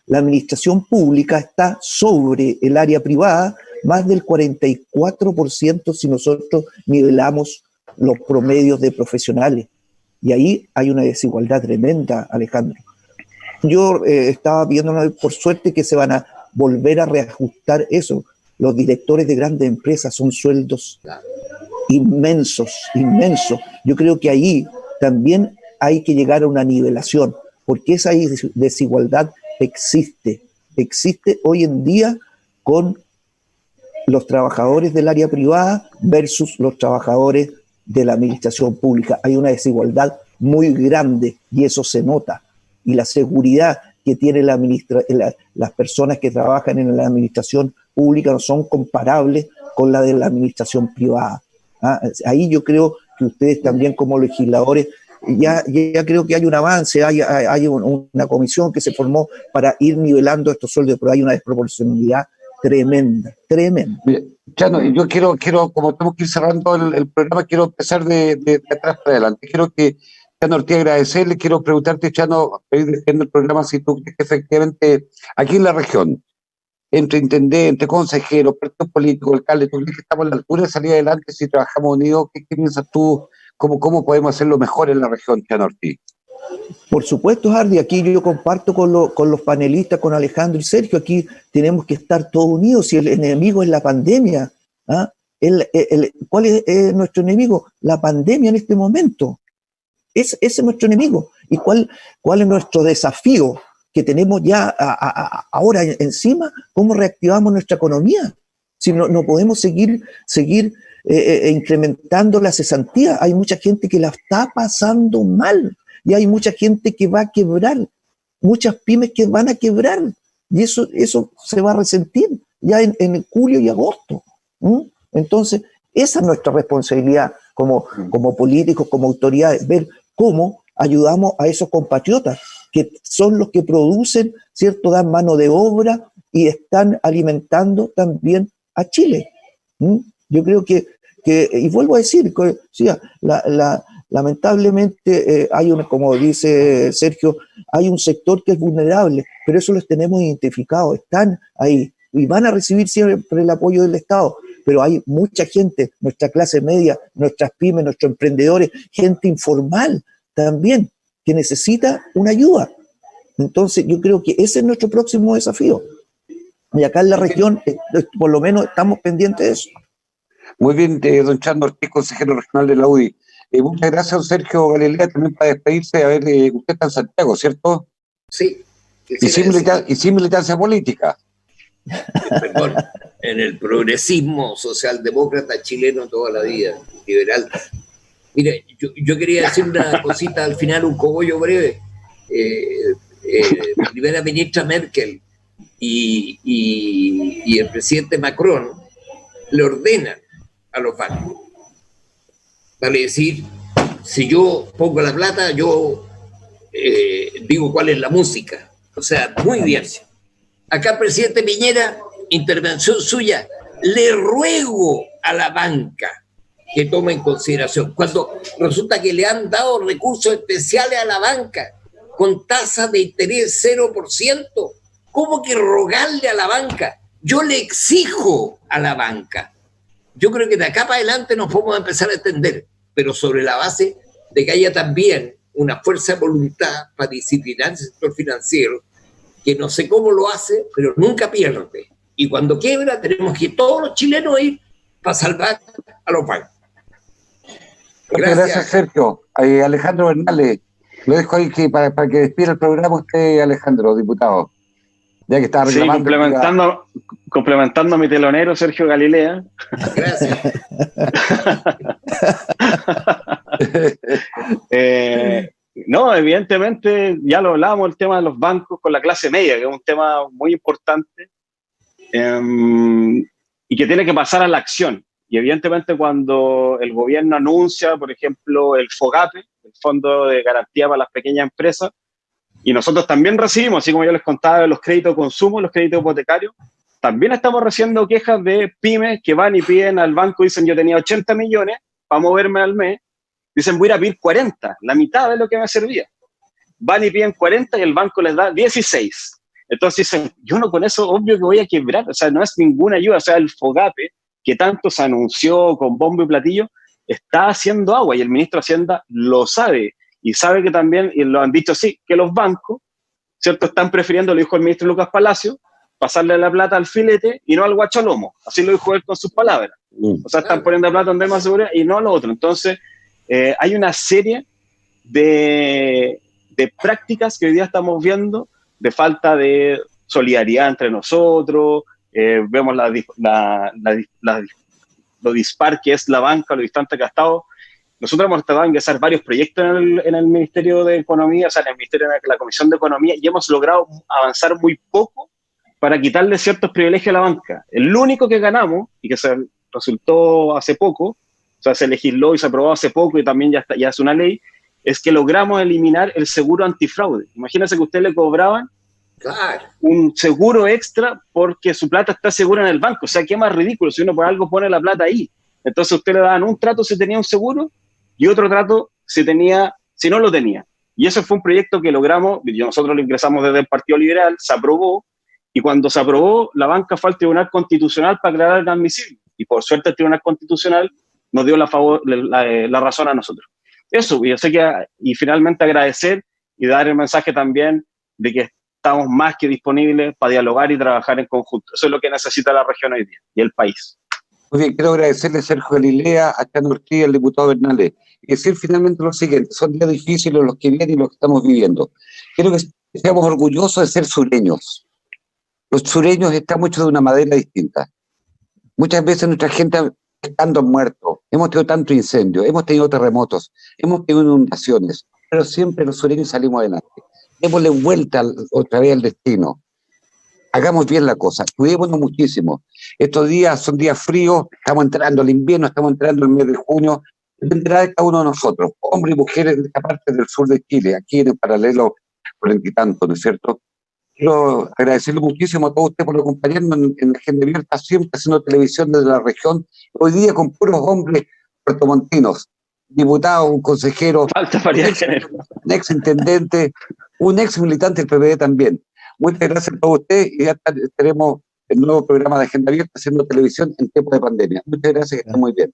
Speaker 4: La administración pública está sobre el área privada, más del 44% si nosotros nivelamos los promedios de profesionales. Y ahí hay una desigualdad tremenda, Alejandro. Yo estaba viendo, por suerte, que se van a volver a reajustar eso. Los directores de grandes empresas son sueldos inmensos. Yo creo que ahí también hay que llegar a una nivelación, porque esa desigualdad existe hoy en día con los trabajadores del área privada versus los trabajadores de la administración pública. Hay una desigualdad muy grande y eso se nota. Y la seguridad que tienen las personas que trabajan en la administración pública no son comparables con la de la administración privada. Ahí yo creo que ustedes también como legisladores, ya creo que hay un avance, hay una comisión que se formó para ir nivelando estos sueldos, pero hay una desproporcionalidad tremenda.
Speaker 1: Chano, yo quiero, como tenemos que ir cerrando el programa, quiero empezar de atrás para adelante. Quiero que, Chano Ortiz, agradecerle, quiero preguntarte, Chano, en el programa, si tú crees que efectivamente aquí en la región, entre intendentes, consejeros, partidos políticos, alcaldes, ¿tú crees que estamos a la altura de salir adelante si trabajamos unidos? ¿Qué piensas tú? ¿Cómo podemos hacerlo mejor en la región, Chano Ortiz?
Speaker 4: Por supuesto, Hardy, aquí yo comparto con los panelistas, con Alejandro y Sergio, aquí tenemos que estar todos unidos. Si el enemigo es la pandemia, ¿cuál es nuestro enemigo? La pandemia en este momento. Ese es nuestro enemigo. ¿Y cuál es nuestro desafío? que tenemos ya ahora encima, ¿cómo reactivamos nuestra economía? Si no podemos seguir incrementando la cesantía. Hay mucha gente que la está pasando mal y hay mucha gente que va a quebrar, muchas pymes que van a quebrar, y eso se va a resentir ya en julio y agosto. Entonces, esa es nuestra responsabilidad como políticos, como autoridades, ver cómo ayudamos a esos compatriotas que son los que producen, ¿cierto? Dan mano de obra y están alimentando también a Chile. Yo creo que y vuelvo a decir, sí, lamentablemente hay como dice Sergio, hay un sector que es vulnerable, pero eso los tenemos identificados, están ahí y van a recibir siempre el apoyo del Estado, pero hay mucha gente, nuestra clase media, nuestras pymes, nuestros emprendedores, gente informal también, que necesita una ayuda. Entonces yo creo que ese es nuestro próximo desafío. Y acá en la región, por lo menos, estamos pendientes de eso.
Speaker 1: Muy bien, don Chando Ortiz, consejero regional de la UDI. Muchas gracias, don Sergio Galilea, también para despedirse. A ver, usted está en Santiago, ¿cierto?
Speaker 2: Sí.
Speaker 1: Y sin militancia política.
Speaker 2: Perdón, en el progresismo socialdemócrata chileno toda la vida, liberal. Mire, yo quería decir una cosita al final, un cogollo breve. Primera ministra Merkel y el presidente Macron le ordenan a los bancos. Vale decir, si yo pongo la plata, yo digo cuál es la música. O sea, muy bien. Acá, presidente Piñera, intervención suya, le ruego a la banca que tome en consideración. Cuando resulta que le han dado recursos especiales a la banca con tasa de interés 0%, ¿cómo que rogarle a la banca? Yo le exijo a la banca. Yo creo que de acá para adelante nos podemos empezar a entender, pero sobre la base de que haya también una fuerza de voluntad para disciplinar el sector financiero, que no sé cómo lo hace, pero nunca pierde. Y cuando quiebra, tenemos que todos los chilenos ir para salvar a los bancos.
Speaker 1: Gracias, Sergio. Alejandro Bernales, lo dejo ahí para que despida el programa usted, Alejandro, diputado. Ya que está reclamando.
Speaker 3: Sí, complementando a mi telonero, Sergio Galilea.
Speaker 2: Gracias.
Speaker 3: No, evidentemente, ya lo hablábamos, el tema de los bancos con la clase media, que es un tema muy importante y que tiene que pasar a la acción. Y evidentemente cuando el gobierno anuncia, por ejemplo, el FOGAPE, el Fondo de Garantía para las Pequeñas Empresas, y nosotros también recibimos, así como yo les contaba, los créditos de consumo, los créditos hipotecarios, también estamos recibiendo quejas de pymes que van y piden al banco, dicen yo tenía 80 millones para moverme al mes, dicen voy a ir a pedir 40, la mitad de lo que me servía. Van y piden 40 y el banco les da 16. Entonces dicen, yo no con eso obvio que voy a quebrar, o sea, no es ninguna ayuda, o sea, el FOGAPE, que tanto se anunció con bombo y platillo, está haciendo agua y el ministro de Hacienda lo sabe y sabe que también, y lo han dicho así, que los bancos, ¿cierto?, están prefiriendo, lo dijo el ministro Lucas Palacio, pasarle la plata al filete y no al guachalomo, así lo dijo él con sus palabras. O sea, están poniendo plata donde hay más seguridad y no a lo otro. Entonces, hay una serie de prácticas que hoy día estamos viendo de falta de solidaridad entre nosotros, vemos lo dispar que es la banca, lo distante que ha estado. Nosotros hemos tratado de ingresar varios proyectos en el Ministerio de Economía, o sea, en el Ministerio de la Comisión de Economía, y hemos logrado avanzar muy poco para quitarle ciertos privilegios a la banca. El único que ganamos, y que se resultó hace poco, o sea, se legisló y se aprobó hace poco y también ya es una ley, es que logramos eliminar el seguro antifraude. Imagínense que a usted le cobraban un seguro extra porque su plata está segura en el banco. O sea, qué más ridículo si uno por algo pone la plata ahí. Entonces a usted le daban un trato si tenía un seguro y otro trato si no lo tenía. Y eso fue un proyecto que logramos, nosotros lo ingresamos desde el Partido Liberal, se aprobó, y cuando se aprobó, la banca fue al Tribunal Constitucional para aclarar inadmisible. Y por suerte el Tribunal Constitucional nos dio la razón a nosotros. Eso, yo sé y finalmente agradecer y dar el mensaje también de que estamos más que disponibles para dialogar y trabajar en conjunto. Eso es lo que necesita la región hoy día y el país.
Speaker 1: Muy bien, quiero agradecerle a Sergio Galilea, a Chando Ortiz y al diputado Bernales. Y decir finalmente lo siguiente, son días difíciles los que vienen y los que estamos viviendo. Quiero que Estamos orgullosos de ser sureños. Los sureños estamos hechos de una madera distinta. Muchas veces nuestra gente estando muertos, hemos tenido tanto incendio, hemos tenido terremotos, hemos tenido inundaciones, pero siempre los sureños salimos adelante. Démosle vuelta otra vez al destino. Hagamos bien la cosa, cuidémonos muchísimo. Estos días son días fríos, estamos entrando al invierno, estamos entrando al mes de junio, dependerá de cada uno de nosotros, hombres y mujeres de esta parte del sur de Chile, aquí en el paralelo 40 y tanto, ¿no es cierto? Quiero agradecerle muchísimo a todos ustedes por acompañarnos en la Agenda Abierta, siempre haciendo televisión desde la región, hoy día con puros hombres puertomontinos, diputados, un consejero, un ex intendente, un ex militante del PPD también. Muchas gracias a todos ustedes y ya estaremos en el nuevo programa de Agenda Abierta haciendo televisión en tiempos de pandemia. Muchas gracias, que estén muy bien.